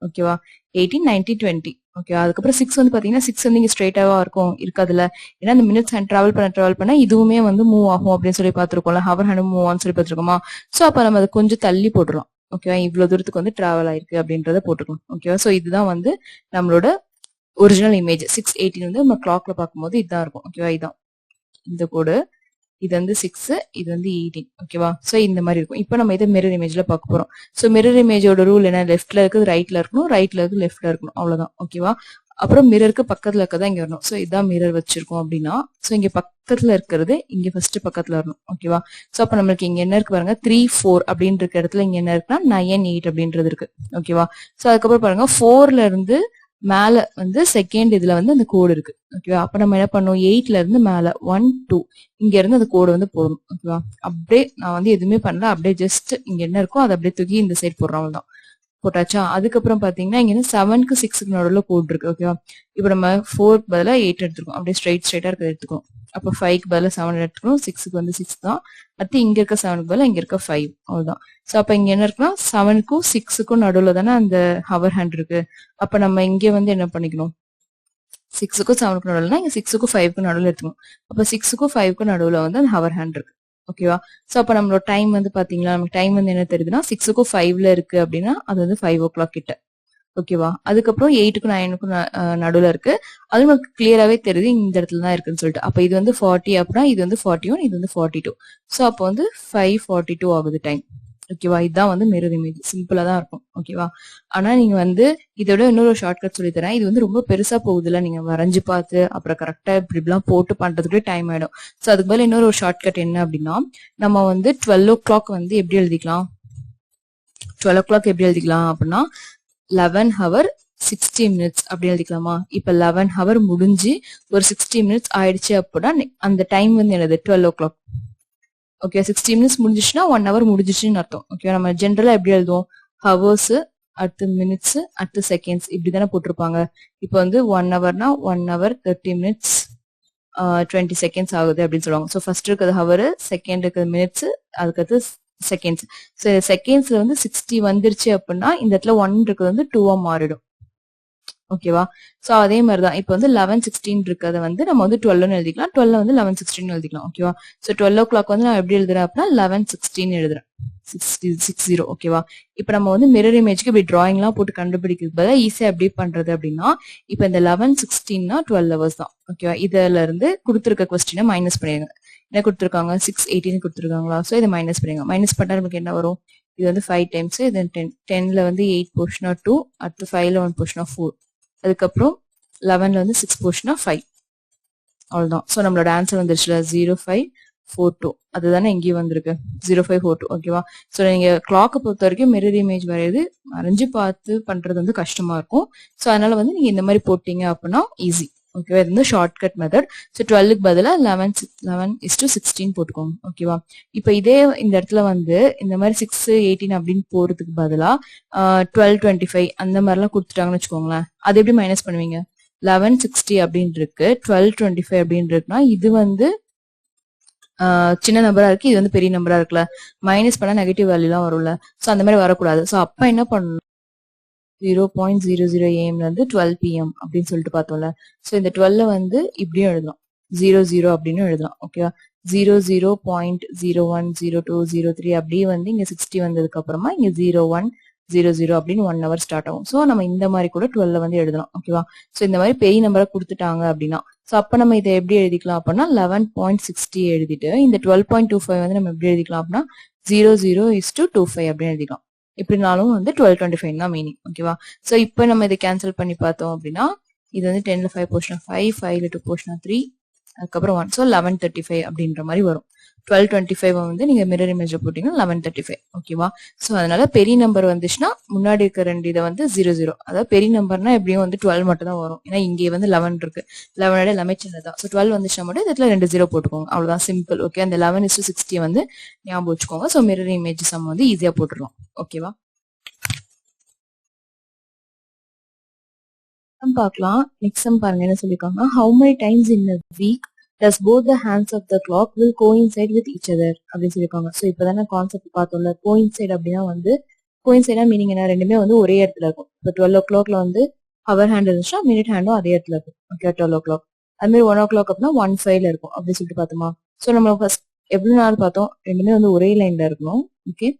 ஓகேவா, 18 19 20. ஓகேவா, அதுக்கப்புறம் 6 வந்து பாத்தீங்கன்னா 6 வந்து இங்க ஸ்ட்ரெயிட்டாவா இருக்கும் இருக்காதுல, ஏன்னா அந்த மினிட்ஸ் ஹேண்ட் டிராவல் பண்ண இதுவுமே வந்து மூவ் ஆகும் அப்படின்னு சொல்லி பாத்துருக்கோம்ல, ஹவர் ஹேண்ட் மூவ் ஆன்னு சொல்லி பாத்துருக்கோமா. சோ அப்ப நம்ம அதை கொஞ்சம் தள்ளி போட்டுடலாம். ஓகேவா, இவ்வளவு தூரத்துக்கு வந்து டிராவல் ஆயிருக்கு அப்படின்றத போட்டுக்கலாம். ஓகேவா, சோ இதுதான் வந்து நம்மளோட ஒரிஜினல் இமேஜ். 6:18 வந்து நம்ம கிளாக்ல பார்க்கும்போது இதுதான் இருக்கும். ஓகேவா, இதான் இந்த கோடு, இது வந்து 6, இது வந்து 18. ஓகேவா, சோ இந்த மாதிரி இருக்கும். இப்போ நம்ம இதை மிரர் இமேஜ்ல பார்க்க போறோம். சோ மிரர் இமேஜோட ரூல் என்ன, லெஃப்ட்ல இருக்குது ரைட்ல இருக்கணும், ரைட்ல இருக்கு லெஃப்ட்ல இருக்கணும், அவ்வளவுதான். ஓகேவா, அப்புறம் மிரருக்கு பக்கத்துல இருக்கதான் இங்க வரணும். சோ இதான் மிரர் வச்சிருக்கோம் அப்படின்னா சோ இங்க பக்கத்துல இருக்கிறது இங்க ஃபர்ஸ்ட் பக்கத்துல வரணும். ஓகேவா, சோ அப்ப நம்மளுக்கு இங்க என்ன இருக்கு பாருங்க, 3 4 அப்படின்னு இருக்க இடத்துல இங்க என்ன இருக்குன்னா 9 8 அப்படின்றது இருக்கு. ஓகேவா, சோ அதுக்கப்புறம் பாருங்க 4ல இருந்து மேல வந்து செகண்ட் இதுல வந்து அந்த கோடு இருக்கு. ஓகேவா, அப்ப நம்ம என்ன பண்ணுவோம், 8ல இருந்து மேல 1 2 இங்க இருந்து அந்த கோடு வந்து போடணும். ஓகேவா, அப்படியே நான் வந்து எதுவுமே பண்ணல, அப்படியே ஜஸ்ட் இங்க என்ன இருக்கோ அதை அப்படியே தூக்கி இந்த சைட் போடுறோம், அவ்வளவுதான். போட்டாச்சா, அதுக்கப்புறம் பாத்தீங்கன்னா இங்க 7க்கு 6க்கு நடுவில் கோட் இருக்கு. ஓகேவா, இப்போ நம்ம 4க்கு பதிலா 8 எடுத்துக்கோம், அப்படியே ஸ்ட்ரைட்டா இருக்கிறத எடுத்துக்கோம். அப்போ 5க்கு பதிலா 7 எடுத்துக்கணும், 6க்கு வந்து 6 தான். அடுத்து இங்க இருக்க 7க்கு பதிலா இங்க இருக்க 5, அவ்வளவுதான். சோ அப்ப இங்க என்ன இருக்குன்னா 7க்கும் 6க்கும் நடுவுல தானே அந்த ஹவர் ஹேண்ட் இருக்கு. அப்ப நம்ம இங்க வந்து என்ன பண்ணிக்கணும், 6க்கும் 7க்கும் நடுவுலனா இங்க 6க்கும் 5க்கும் நடுவுல எடுத்துக்கணும். அப்ப 6க்கும் 5க்கும் நடுவுல வந்து அந்த ஹவர் ஹேண்ட் இருக்கு. ஓகேவா? சோ அப்ப நம்மளோட டைம் வந்து பாத்தீங்களா, நமக்கு டைம் வந்து என்ன தெரியுதுன்னா 6க்கும் 5ல இருக்கு அப்படின்னா அது வந்து 5 o'clock கிட்ட. ஓகேவா? அதுக்கப்புறம் 8க்கும் 9க்கும் நடுவுல இருக்கு. அது நமக்கு கிளியராவே தெரியுது இந்த இடத்துல தான் இருக்குன்னு சொல்லிட்டு. அப்ப இது வந்து 40 அப்படின்னா இது வந்து 41, இது வந்து 42. சோ அப்போ வந்து 5:42 ஆகுது டைம். ஓகேவா? இதுதான் வந்து மிரர் இமேஜ். சிம்பிளா தான் இருக்கும். ஓகேவா? ஆனா நீங்க வந்து இதோட இன்னொரு ஷார்ட்கட் சொல்லி தரேன். இது வந்து ரொம்ப பெருசா போகுதுல, நீங்க வரைஞ்சு பார்த்து அப்புறம் கரெக்டா இப்படிலாம் போட்டு பண்றதுக்கு டைம் ஆயிடும். சோ அதுக்கு பதில் இன்னொரு ஒரு ஷார்ட்கட் என்ன அப்படின்னா, நம்ம வந்து 12 o'clock வந்து எப்படி எழுதிக்கலாம், 12 o'clock எப்படி எழுதிக்கலாம் அப்படின்னா 11 hour 60 minutes அப்படி எழுதிக்கலாமா? இப்ப 11 hour முடிஞ்சு ஒரு 60 minutes ஆயிடுச்சு அப்படின்னா அந்த டைம் வந்து என்னது 12 o'clock. ஓகே, 60 minutes முடிஞ்சிச்சுன்னா 1 hour முடிஞ்சிச்சுன்னு அர்த்தம். ஓகே, நம்ம ஜென்ரலா எப்படி எழுதுவோம், ஹவர்ஸ் அடுத்து மினிட்ஸ் அடுத்து செகண்ட்ஸ் இப்படி தானே போட்டிருப்பாங்க. இப்போ வந்து 1 hourனா 1 hour 30 minutes 20 seconds ஆகுது அப்படின்னு சொல்லுவாங்க. ஸோ ஃபர்ஸ்ட் இருக்கிறது ஹவர், செகண்ட் இருக்கிறது மினிட்ஸ், அதுக்கடுத்து செகண்ட்ஸ். ஸோ செகண்ட்ஸ்ல வந்து 60 வந்துருச்சு அப்படின்னா இந்த இடத்துல 1 இருக்கிறது வந்து 2 மாறிடும். ஓகேவா? சோ அதே மாதிரிதான் இப்போ வந்து 11:16 இருக்கிறத வந்து நம்ம வந்து 12ன்னு எழுதிக்கலாம், 12 வந்து 11:16 எழுதிக்கலாம். ஓகேவா? சோ 12 o'clock வந்து நான் எப்படி எழுதுறேன் அப்படின்னா 11:16 எழுதுறேன், 60. ஓகேவா? இப்ப நம்ம வந்து மிரர் இமேஜ்க்கு இப்படி டிராயிங் எல்லாம் போட்டு கண்டுபிடிக்கிறது பதிலா ஈஸியா எப்படி பண்றது அப்படின்னா, இப்ப இந்த 11:16னா 12 ஹவர்ஸ் தான். ஓகேவா? இதுல இருந்து கொடுத்துருக்க கொஸ்டினை மைனஸ் பண்ணிடுங்க. என்ன கொடுத்துருக்காங்க, 6:18 கொடுத்துருக்காங்களா? சோ இதை மைனஸ் பண்ணிடுங்க. மைனஸ் பண்ணா நமக்கு என்ன வரும், இது வந்து 5 டைம்ஸ், இது 10, 10ல வந்து 8 போர்ஷனா 2, அடுத்து 5ல 1 போர்ஷனா 4, அதுக்கப்புறம் 11ல வந்து 6 போர்ஷனா 5. அவ்வளவுதான். சோ நம்மளோட ஆன்சர் வந்துருச்சுல 0542. அதுதானே இங்கேயும் வந்திருக்கு 0542. ஓகேவா? சோ நீங்க கிளாக்கை பொறுத்த வரைக்கும் மிரர் இமேஜ் வரையுது வரைஞ்சு பார்த்து பண்றது வந்து கஷ்டமா இருக்கும். சோ அதனால வந்து நீங்க இந்த மாதிரி போட்டீங்க அப்படின்னா ஈஸி. ஓகேவா? இது வந்து ஷார்ட்கட் மெத்தட். ஸோ 12க்கு பதிலா 11:16 போட்டுக்கோங்க. ஓகேவா? இப்போ இதே இந்த இடத்துல வந்து இந்த மாதிரி 6:18 அப்படின்னு போறதுக்கு பதிலா 12:25 அந்த மாதிரிலாம் கொடுத்துட்டாங்கன்னு வச்சுக்கோங்களேன். அது எப்படி மைனஸ் பண்ணுவீங்க, 11:60 அப்படின்னு இருக்கு, 12:25 அப்படின்னு இருக்குன்னா இது வந்து சின்ன நம்பரா இருக்கு, இது வந்து பெரிய நம்பரா இருக்குல்ல, மைனஸ் பண்ணா நெகட்டிவ் வேல்யூ எல்லாம் வரும்ல. ஸோ அந்த மாதிரி வரக்கூடாது. ஸோ அப்ப என்ன பண்ணணும், 0.00 AM இருந்து 12 PM அப்படின்னு சொல்லிட்டு பார்த்தோம்ல. ஸோ இந்த 12 வந்து இப்படியும் எழுதலாம், 00 அப்படின்னு எழுதலாம். ஓகேவா? 00.010203 அப்படியே வந்து இங்க 60 வந்ததுக்கு அப்புறமா இங்க 0100 அப்படின்னு 1 hour ஸ்டார்ட் ஆகும். ஸோ நம்ம இந்த மாதிரி கூட 12 வந்து எழுதலாம். ஓகேவா? ஸோ இந்த மாதிரி பெரிய நம்பரை கொடுத்துட்டாங்க அப்படின்னா ஸோ அப்ப நம்ம இதை எப்படி எழுதிக்கலாம் அப்படின்னா 11.60 எழுதிட்டு இந்த 12.25 வந்து நம்ம எப்படி எழுதிக்கலாம் அப்படின்னா 00:25 அப்படின்னு எழுதிக்கலாம். எப்படினாலும் வந்து 12:25 தான் மீனிங். ஓகேவா? சோ இப்போ நம்ம இதை கேன்சல் பண்ணி பார்த்தோம் அப்படின்னா இது வந்து 10ல 5 போர்ஷனா 5, 5ல 2 போர்ஷனா 3, அதுக்கப்புறம் 1. ஸோ 11:35 அப்படின்ற மாதிரி வரும். 12:25 வந்து நீங்க மிரர் இமேஜ்ல போட்டீங்கன்னா 11:35. ஓகேவா? சோ அதனால பெரிய நம்பர் வந்துச்சுன்னா முன்னாடி இருக்க ரெண்டு இதை வந்து 00, அதாவது பெரிய நம்பர்னா எப்படியும் வந்து 12 மட்டும் தான் வரும். ஏன்னா இங்கே வந்து 11 இருக்கு, 11 எல்லாமே சின்னதான். ஸோ 12 வந்துச்சுன்னா மட்டும் இதுல 2 0 போட்டுக்கோங்க. அவ்வளவுதான், சிம்பிள். ஓகே, அந்த 11:60 வந்து ஞாபகம் வச்சுக்கோங்க. ஸோ மிரர் இமேஜ் சம் வந்து ஈஸியா போட்டுடலாம். ஓகேவா? பார்க்கலாம். நெக்ஸ்ட் சம் பாருங்க, என்ன சொல்லிருக்காங்க, how many times in a week does both the hands of the clock will coincide with each other அப்படின்னு சொல்லிருக்காங்க. ஸோ இப்பதானே கான்செப்ட் பார்த்தோம்ல, கோயின்சைட் அப்படின்னா வந்து கோயின்சைடா மீனிங் என்ன, ரெண்டுமே வந்து ஒரே இடத்துல இருக்கும். இப்போ 12 o'clockல வந்து ஹவர் ஹேண்ட் இருந்துச்சுன்னா மினிட் ஹேண்டும் அதே இடத்துல இருக்கும். Okay, 12 o'clock. அது மாதிரி 1 o'clock அப்படின்னா 1:05 இருக்கும் அப்படின்னு சொல்லிட்டு பார்த்தோமா. ஸோ நம்ம ஃபர்ஸ்ட் எவ்வளவு நாள் பார்த்தோம், ரெண்டுமே வந்து ஒரே லைன்ல இருக்கணும். ஓகே,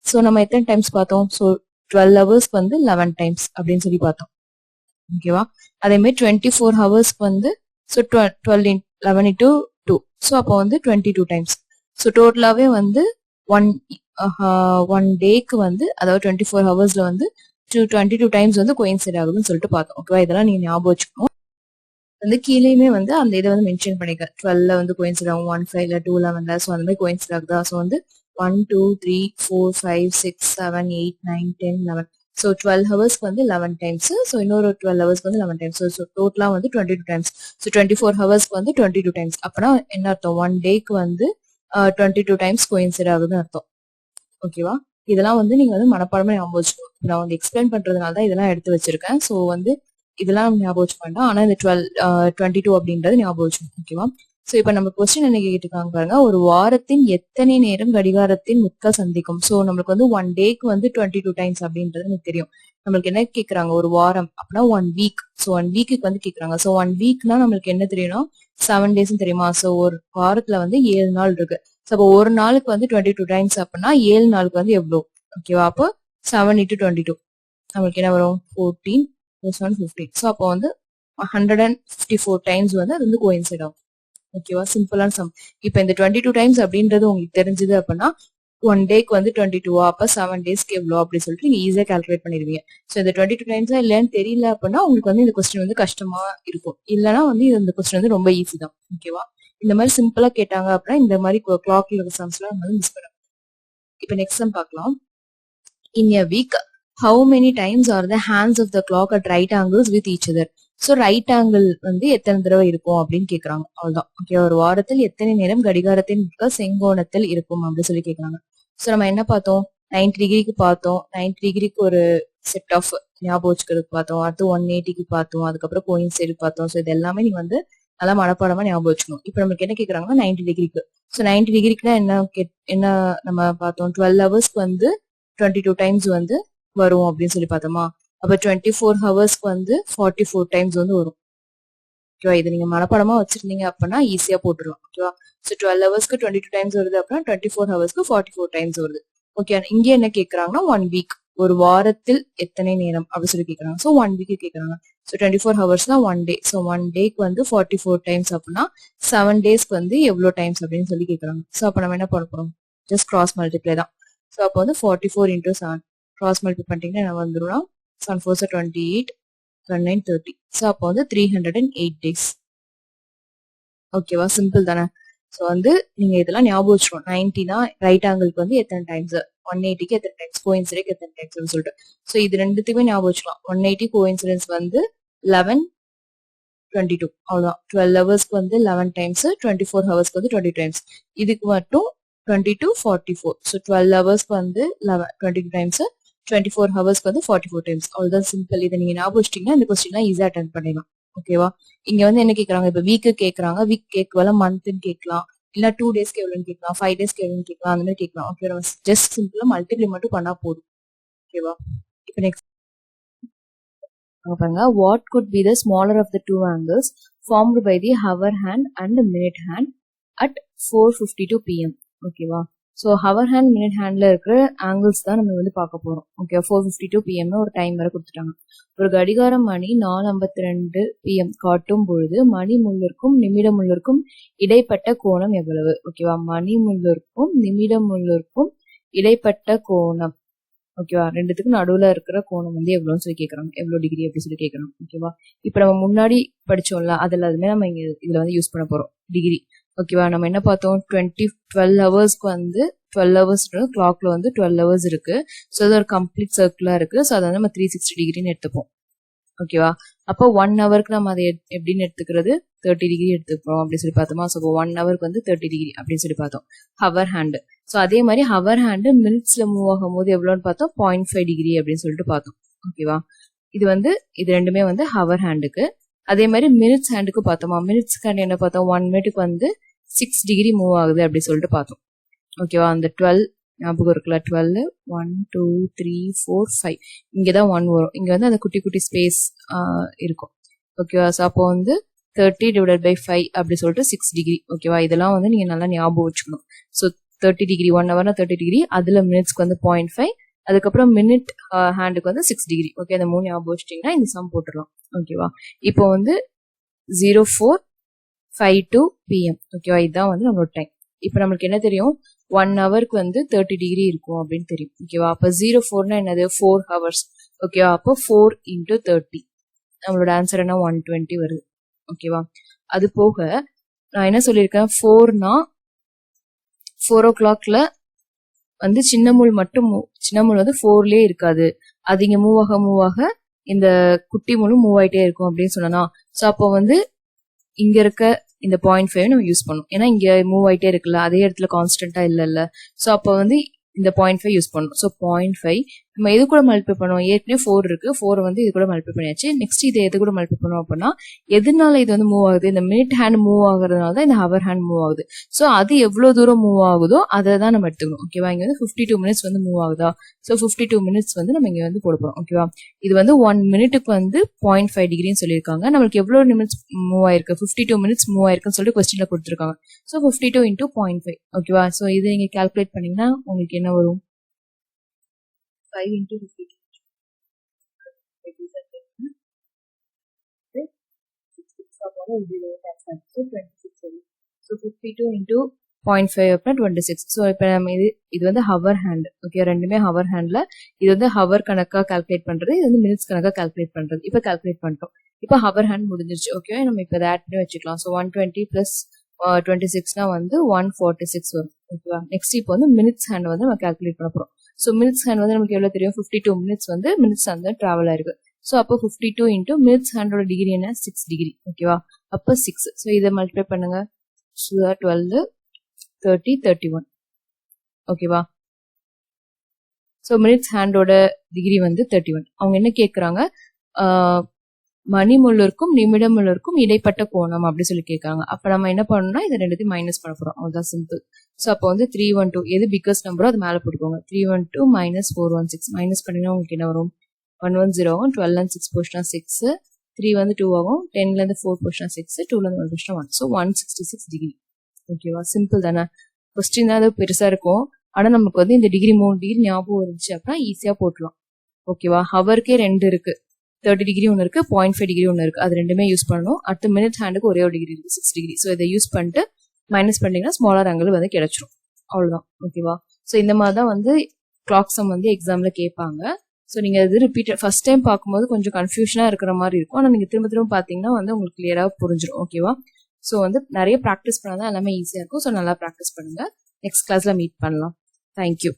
ஸோ நம்ம எத்தனை டைம்ஸ் பார்த்தோம், ஸோ 12 hours வந்து 11 times அப்படின்னு சொல்லி பார்த்தோம். ஓகேவா? அதே மாதிரி 24 ஹவர்ஸ்க்கு வந்து ஸோ 11 into 2, ஸோ அப்போ வந்து 22 times. ஸோ டோட்டலாவே வந்து ஒன் டேக்கு வந்து அதாவது 24 ஹவர்ஸ்ல வந்து 22 times வந்து கோயின்சைட் ஆகுதுன்னு சொல்லிட்டு பார்த்தோம். ஓகேவா? இதெல்லாம் நீங்க ஞாபகம் வச்சுக்கணும். வந்து கீழேயுமே வந்து அந்த இதை வந்து மென்ஷன் பண்ணிக்க, 12ல வந்து கோயின்சைட் ஆகும், 1:05ல 2:11ல, ஸோ அந்த மாதிரி கோயின்சைட் ஆகுதா. ஸோ வந்து 1 2 3 4 5 6 7 8 9 10 11. ஸோ 12 ஹவர்ஸ்க்கு வந்து 11 times. ஸோ இன்னொரு 12 ஹவர்ஸ்க்கு வந்து 11 times. ஸோ டோட்டலா வந்து 22 times. ஸோ 24 ஹவர்ஸ்க்கு வந்து 22 times. அப்பனா என்ன அர்த்தம், ஒன் டேக்கு வந்து 22 times கோயின்சைட் ஆகுதுன்னு அர்த்தம். ஓகேவா? இதெல்லாம் வந்து நீங்க வந்து மனப்பாடமா ஞாபகம் வச்சுக்கணும். நான் வந்து எக்ஸ்பிளைன் பண்றதுனால தான் இதெல்லாம் எடுத்து வச்சிருக்கேன். ஸோ வந்து இதெல்லாம் ஞாபகம் வச்சுக்க வேண்டாம். ஆனா இந்த 22 அப்படின்றது ஞாபகம் வச்சுக்கணும். ஓகேவா? ஸோ இப்போ நம்ம கொஸ்டின் என்ன கேட்டிருக்காங்க பாருங்க, ஒரு வாரத்தின் எத்தனை நேரம் கடிகாரத்தின் முட்கள் சந்திக்கும். ஸோ நம்மளுக்கு வந்து 1 டேக்கு வந்து 22 டைம்ஸ் அப்படின்றது எனக்கு தெரியும். நம்மளுக்கு என்ன கேட்கறாங்க, ஒரு வாரம் அப்படின்னா 1 வீக். ஸோ 1 வீக்குக்கு வந்து கேட்கறாங்க. ஸோ 1 வீக்னா நம்மளுக்கு என்ன தெரியும்னா 7 டேஸ் தெரியுமா. ஸோ ஒரு வாரத்துல வந்து 7 நாள் இருக்கு. ஸோ அப்போ ஒரு நாளுக்கு வந்து 22 டைம்ஸ் அப்படின்னா 7 நாளுக்கு வந்து எவ்வளோ, ஓகேவா. அப்போ 7 into 22 நம்மளுக்கு என்ன வரும், 14 + 1 15. ஸோ அப்போ வந்து 154 டைம்ஸ் வந்து அது வந்து கோயின்சைட் ஆகும். ஓகேவா, சிம்பிளான சம். இப்போ இந்த 22 டைம்ஸ் அப்படின்றது உங்களுக்கு தெரிஞ்சது அப்படின்னா 1 டேக்கு வந்து 22, அப்ப 7 டேஸ்க்கு எவ்வளோ அப்படின்னு சொல்லிட்டு நீங்க ஈஸியா கால்குலேட் பண்ணிடுவீங்க. ஸோ இந்த 22 டைம்ஸா இல்லைன்னு தெரியல அப்படின்னா உங்களுக்கு வந்து இந்த கொஸ்டின் வந்து கஷ்டமா இருக்கும். இல்லைன்னா வந்து இந்த கொஸ்டின் வந்து ரொம்ப ஈஸி தான். ஓகேவா, இந்த மாதிரி சிம்பிளா கேட்டாங்க அப்படின்னா இந்த மாதிரி கிளாக்ல இருக்க சம்ஸ்லாம் நம்ம வந்து மிஸ் பண்ணலாம். இப்போ நெக்ஸ்ட் சம் பார்க்கலாம். In a week, how many times are the hands of the clock at right angles with each other? So right angle வந்து எத்தனை தடவை இருக்கும் அப்படின்னு கேட்கறாங்க. அவ்வளவுதான். ஓகே, ஒரு வாரத்தில் எத்தனை நேரம் கடிகாரத்தின் செங்கோணத்தில் இருக்கும் அப்படின்னு சொல்லி கேட்கறாங்க. ஸோ நம்ம என்ன பார்த்தோம், 90 டிகிரிக்கு பார்த்தோம். 90 டிகிரிக்கு ஒரு செட் ஆஃப் ஞாபகம் வச்சுக்கிறதுக்கு பார்த்தோம். அடுத்து 180க்கு பார்த்தோம். அதுக்கப்புறம் கோயின்சைடு பார்த்தோம். ஸோ இது எல்லாமே நீங்க வந்து நல்லா மனப்பாடமா ஞாபகம் வச்சுக்கணும். இப்போ நமக்கு என்ன கேட்கறாங்கன்னா 90 டிகிரிக்கு. ஸோ 90 டிகிரிக்குனா என்ன நம்ம பார்த்தோம், 12 ஹவர்ஸ்க்கு வந்து 22 டைம்ஸ் வந்து வரும் அப்படின்னு சொல்லி பார்த்தோமா. அப்ப 24 ஹவர்ஸ்க்கு வந்து 44 டைம்ஸ் வந்து வரும். ஓகேவா, இது நீங்க மனப்பாடமா வச்சிருந்தீங்க அப்படின்னா ஈஸியா போட்டுடலாம். ஓகேவா, ஸோ 12 ஹவர்ஸ்க்கு 22 டைம்ஸ் வருது அப்படின்னா 24 ஹவர்ஸ்க்கு 44 டைம்ஸ் வருது. ஓகே, இங்க என்ன கேட்கறாங்கன்னா 1 வீக், ஒரு வாரத்தில் எத்தனை நேரம் அப்படின்னு சொல்லி கேட்கறாங்க. ஸோ 1 வீக் கேட்கறாங்க. ஸோ 24 ஹவர்ஸ்னா 1 டே. ஸோ 1 டேக்கு வந்து 44 டைம்ஸ் அப்படின்னா 7 டேஸ்க்கு வந்து எவ்வளோ டைம்ஸ் அப்படின்னு சொல்லி கேட்கறாங்க. ஸோ அப்ப நம்ம என்ன பண்ண போறோம், ஜஸ்ட் கிராஸ் மல்டிப்ளை தான். ஸோ அப்போ வந்து 44 into 7 கிராஸ் மல்டிப்ளை பண்ணிட்டீங்கன்னா என்ன வந்துரும்னா 7 4 28, 9 30. ஸோ அப்போ வந்து 308 டேஸ். ஓகேவா, சிம்பிள் தானே. ஸோ வந்து நீங்க இதெல்லாம் ஞாபகம் வச்சுக்கணும். 90னா ரைட் ஆங்கிளுக்கு வந்து எத்தனை டைம்ஸ், 180க்கு எத்தனை டைம்ஸ், கோயின்சிடென்ட்க்கு எத்தனை டைம்ஸ் சொல்லிட்டு. ஸோ இது ரெண்டுத்துக்குமே ஞாபகம் வச்சுக்கலாம். 180 கோயின்சிடென்ஸ் வந்து 11 22 அவ்வளவுதான். 12 ஹவர்ஸ்க்கு வந்து 11 டைம்ஸ், 24 ஹவர்ஸ்க்கு வந்து 20 டைம்ஸ். இதுக்கு மட்டும் 22 44. ஸோ 12 ஹவர்ஸ்க்கு வந்து 22 டைம்ஸ், 24 ஹவர்ஸ்க்கு வந்து 44 டைம்ஸ். அவ்வளவுதான், சிம்பிள். இதை நீங்க ஞாபகம் வச்சிட்டீங்கன்னா இந்த கொஸ்டின்லாம் ஈஸியா அட்டென்ட் பண்ணிடலாம். ஓகேவா, இங்க வந்து என்ன கேட்கறாங்க, இப்ப வீக்கு கேட்கறாங்க. வீக் கேட்கல மந்த்னு கேட்கலாம், இல்ல 2 டேஸ்க்கு எவ்வளவுன்னு கேட்கலாம், 5 டேஸ்க்கு எவ்வளவுன்னு கேட்கலாம், அந்த மாதிரி கேட்கலாம். ஓகே, நம்ம ஜஸ்ட் சிம்பிளா மல்டிப்ளை மட்டும் பண்ணா போதும். ஓகேவா, இப்போ நெக்ஸ்ட் பாருங்க. What could be the smaller of the two angles formed by the hour hand and minute hand at 4:52 PM. ஓகேவா, ஸோ ஹவர் ஹேண்ட் மினிட் ஹேண்ட்ல இருக்கிற ஆங்கிள்ஸ் தான் நம்ம வந்து பார்க்க போறோம். ஓகே, 4:52 PM ஒரு டைம் வரை கொடுத்துட்டாங்க. ஒரு கடிகாரம் மணி 4:52 PM காட்டும் பொழுது மணி முள்ளிற்கும் நிமிடம் முள்ளிற்கும் இடைப்பட்ட கோணம் எவ்வளவு. ஓகேவா, மணி முள்ளிற்கும் நிமிடம் முள்ளிற்கும் இடைப்பட்ட கோணம். ஓகேவா, ரெண்டுத்துக்கும் நடுவுல இருக்கிற கோணம் வந்து எவ்வளோன்னு சொல்லி கேட்கறாங்க, எவ்வளோ டிகிரி அப்படின்னு சொல்லி கேட்கறாங்க. ஓகேவா, இப்போ நம்ம முன்னாடி படிச்சோம்ல அதுல அதுமே நம்ம இங்க இதுல வந்து யூஸ் பண்ண போறோம் டிகிரி. ஓகேவா, நம்ம என்ன பார்த்தோம், 12 ஹவர்ஸ்க்கு வந்து 12 ஹவர்ஸ் கிளாக்ல வந்து 12 ஹவர்ஸ் இருக்கு. ஸோ அது ஒரு கம்ப்ளீட் சர்க்கிளா இருக்கு. ஸோ அதை வந்து நம்ம 360 டிகிரின்னு எடுத்துப்போம். ஓகேவா, அப்போ 1 ஹவருக்கு நம்ம அதை எப்படின்னு எடுத்துக்கிறது, 30 டிகிரி எடுத்துக்கிறோம் அப்படின்னு சொல்லி பார்த்தோமா. ஸோ 1 ஹவருக்கு வந்து 30 டிகிரி அப்படின்னு சொல்லி பார்த்தோம் ஹவர் ஹேண்டு. ஸோ அதே மாதிரி ஹவர் ஹேண்டு மினிட்ஸ்ல மூவ் ஆகும் போது எவ்வளோன்னு பார்த்தோம், 0.5 டிகிரி அப்படின்னு சொல்லிட்டு பார்த்தோம். ஓகேவா, இது ரெண்டுமே வந்து ஹவர் ஹேண்டுக்கு. அதே மாதிரி மினிட்ஸ் ஹேண்டுக்கு பார்த்தோமா. மினிட்ஸ் ஹேண்ட் என்ன பார்த்தோம், 1 மினிட்டுக்கு வந்து 6 டிகிரி மூவ் ஆகுது அப்படின்னு சொல்லிட்டு பார்த்தோம். ஓகேவா, அந்த 12 ஞாபகம் இருக்குல்ல, 12 1 2 3 4 5 இங்கதான் 1 வரும். இங்க வந்து அந்த குட்டி குட்டி ஸ்பேஸ் இருக்கும். ஓகேவா, ஸோ அப்போ வந்து 30 divided by 5 அப்படி சொல்லிட்டு 6 டிகிரி. ஓகேவா, இதெல்லாம் வந்து நீங்க நல்லா ஞாபகம் வச்சுக்கணும். ஸோ 30 டிகிரி 1 ஹவர்னா 30 டிகிரி, அதுல மினிட்ஸ்க்கு வந்து 0.5, அதுக்கப்புறம் மினிட் ஹேண்டுக்கு வந்து 6 டிகிரி. ஓகே, அந்த 3 ஞாபகம் வச்சிட்டீங்கன்னா இந்த சம் போட்டுடலாம். ஓகேவா, இப்போ வந்து 04:52 PM. ஓகேவா, இதுதான் வந்து நம்மளோட டைம். இப்போ நம்மளுக்கு என்ன தெரியும், 1 ஹவருக்கு வந்து 30 டிகிரி இருக்கும் அப்படின்னு தெரியும். ஓகேவா, அப்போ 04னா என்னது, 4 ஹவர்ஸ். ஓகேவா, அப்போ 4 into 30 நம்மளோட ஆன்சர் என்ன, 120 வருது. ஓகேவா, அது போக நான் என்ன சொல்லியிருக்கேன், 4னா 4 o'clockல வந்து சின்ன முள் வந்து 4லயே இருக்காது, அது இங்க மூவ் ஆக இந்த குட்டி முள்ளும் மூவ் ஆயிட்டே இருக்கும் அப்படின்னு சொன்னா. ஸோ அப்போ வந்து இங்க இருக்க இந்த 0.5 நம்ம யூஸ் பண்ணும். ஏன்னா இங்க மூவ் ஆயிட்டே இருக்குல்ல, அதே இடத்துல கான்ஸ்டன்டா இல்ல. ஸோ அப்போ வந்து இந்த 0.5 யூஸ் பண்ணும். ஸோ 0.5 நம்ம எது கூட மல்டிப்ளை பண்ணுவோம், ஏற்கனவே 4 இருக்கு, 4 வந்து இது கூட மல்டிப்ளை பண்ணியாச்சு. நெக்ஸ்ட் இதை எது கூட மல்டிப்ளை பண்ணுவோம் அப்படின்னா, எதனால இது வந்து மூவ் ஆகுது, இந்த மினிட் ஹேண்ட் மூவ் ஆகுறதுனால தான் இந்த ஹவர் ஹேண்ட் மூவ் ஆகுது. ஸோ அது எவ்வளவு தூரம் மூவ் ஆகுதோ அதை தான் நம்ம எடுத்துக்கணும். ஓகேவா, இங்க வந்து 52 மினிட்ஸ் வந்து மூவ் ஆகுதா, ஸோ 52 மினிட்ஸ் வந்து நம்ம இங்க வந்து போட போறோம். ஓகேவா, இது வந்து 1 மினிட்டுக்கு வந்து 0.5 டிகிரின்னு சொல்லியிருக்காங்க. நம்மளுக்கு எவ்வளவு நிமிட்ஸ் மூவ் ஆயிருக்கு, 52 மினிட்ஸ் மூவ் ஆயிருக்குன்னு சொல்லிட்டு கொஸ்டின்ல கொடுத்துருக்காங்க. So 52 into 0.5. ஓகேவா, ஸோ இது நீங்க கால்குலேட் பண்ணீங்கன்னா உங்களுக்கு என்ன வரும், 5 into 52. So 52 into 0.5 அப்படின்னா 26. ஸோ இப்போ நம்ம இது வந்து ஹவர் ஹேண்ட். ஓகே, ரெண்டுமே ஹவர் ஹேண்ட்ல. இது வந்து ஹவர் கணக்கா கால்குலேட் பண்றது, இது வந்து மினிட்ஸ் கணக்கா கால்குலேட் பண்றது. இப்போ கால்குலேட் பண்ணிட்டோம். இப்போ ஹவர் ஹேண்ட் முடிஞ்சிருச்சு. ஓகே, நம்ம இப்போ அதை ஆட் பண்ணி வச்சுக்கலாம். ஸோ 120 plus 26னா வந்து 146 வரும். ஓகேவா, நெக்ஸ்ட் இப்போ வந்து மினிட்ஸ் ஹேண்ட் வந்து நம்ம கால்குலேட் பண்ண போறோம். ஸோ மினிட்ஸ் ஹேண்ட் வந்து நமக்கு எவ்வளவு தெரியும், 52 மினிட்ஸ் வந்து மினிட்ஸ் வந்து டிராவல் ஆயிருக்கு. ஸோ அப்போ 52 into மினிட்ஸ் ஹேண்டோட டிகிரி என்ன, 6 டிகிரி. ஓகேவா, அப்போ 6. ஸோ இதை மல்டிப்ளை பண்ணுங்க. 12, 30, 31. ஓகேவா, ஸோ மினிட்ஸ் ஹேண்டோட டிகிரி வந்து 31. அவங்க என்ன கேட்குறாங்க, மணிமுள்ளருக்கும் நிமிடமுள்ளருக்கும் இடைப்பட்ட கோணம் அப்படி சொல்லி கேட்காங்க. அப்ப நம்ம என்ன பண்ணணும்னா இதை ரெண்டுத்தையும் மைனஸ் பண்ண போறோம். அதுதான் சிம்பிள். ஸோ அப்போ வந்து 312 எது பிக்கஸ்ட் நம்பரோ அது மேலே போட்டுக்கோங்க. 312 minus 416 மைனஸ் பண்ணீங்கன்னா உங்களுக்கு என்ன வரும், 110 ஆகும். 12 and 6 போச்சுன்னா 6, 3 வந்து 2 ஆகும். 10ல இருந்து 4 போச்சுன்னா 6, 2ல இருந்து 1 போச்சுன்னா 1. So 166 degree. ஓகேவா, சிம்பிள் தானே. கொஸ்டின் தான் அது பெருசா இருக்கும், ஆனா நமக்கு வந்து இந்த டிகிரி 3 டிகிரி ஞாபகம் இருந்துச்சு அப்படின்னா ஈஸியா போட்டுலாம். ஓகேவா, ஹவருக்கே 2 இருக்கு, 30 டிகிரி ஒன்று இருக்கு, 0.5 டிகிரி ஒன்று இருக்கு. அது ரெண்டுமே யூஸ் பண்ணணும். அடுத்த மினிட் ஹேண்டுக்கு ஒரே ஒரு டிகிரி இருக்கு, 6 டிகிரி. ஸோ இதை யூஸ் பண்ணிட்டு மைனஸ் பண்ணீங்கன்னா ஸ்மாலர் ஆங்கிள் வந்து கிடைச்சிரும். அவ்வளவுதான். ஓகேவா, ஸோ இந்த மாதிரி தான் வந்து கிளாக் சம் வந்து எக்ஸாம்ல கேட்பாங்க. ஸோ நீங்க இது ரிப்பீட் ஃபர்ஸ்ட் டைம் பார்க்கும்போது கொஞ்சம் கன்ஃபியூஷனா இருக்கிற மாதிரி இருக்கும், ஆனால் நீங்க திரும்ப திரும்ப பார்த்தீங்கன்னா வந்து உங்களுக்கு கிளியரா புரிஞ்சிடும். ஓகேவா, ஸோ வந்து நிறைய ப்ராக்டிஸ் பண்ணாதான் எல்லாமே ஈஸியா இருக்கும். ஸோ நல்லா ப்ராக்டிஸ் பண்ணுங்க. நெக்ஸ்ட் கிளாஸ்ல மீட் பண்ணலாம். தேங்க்யூ.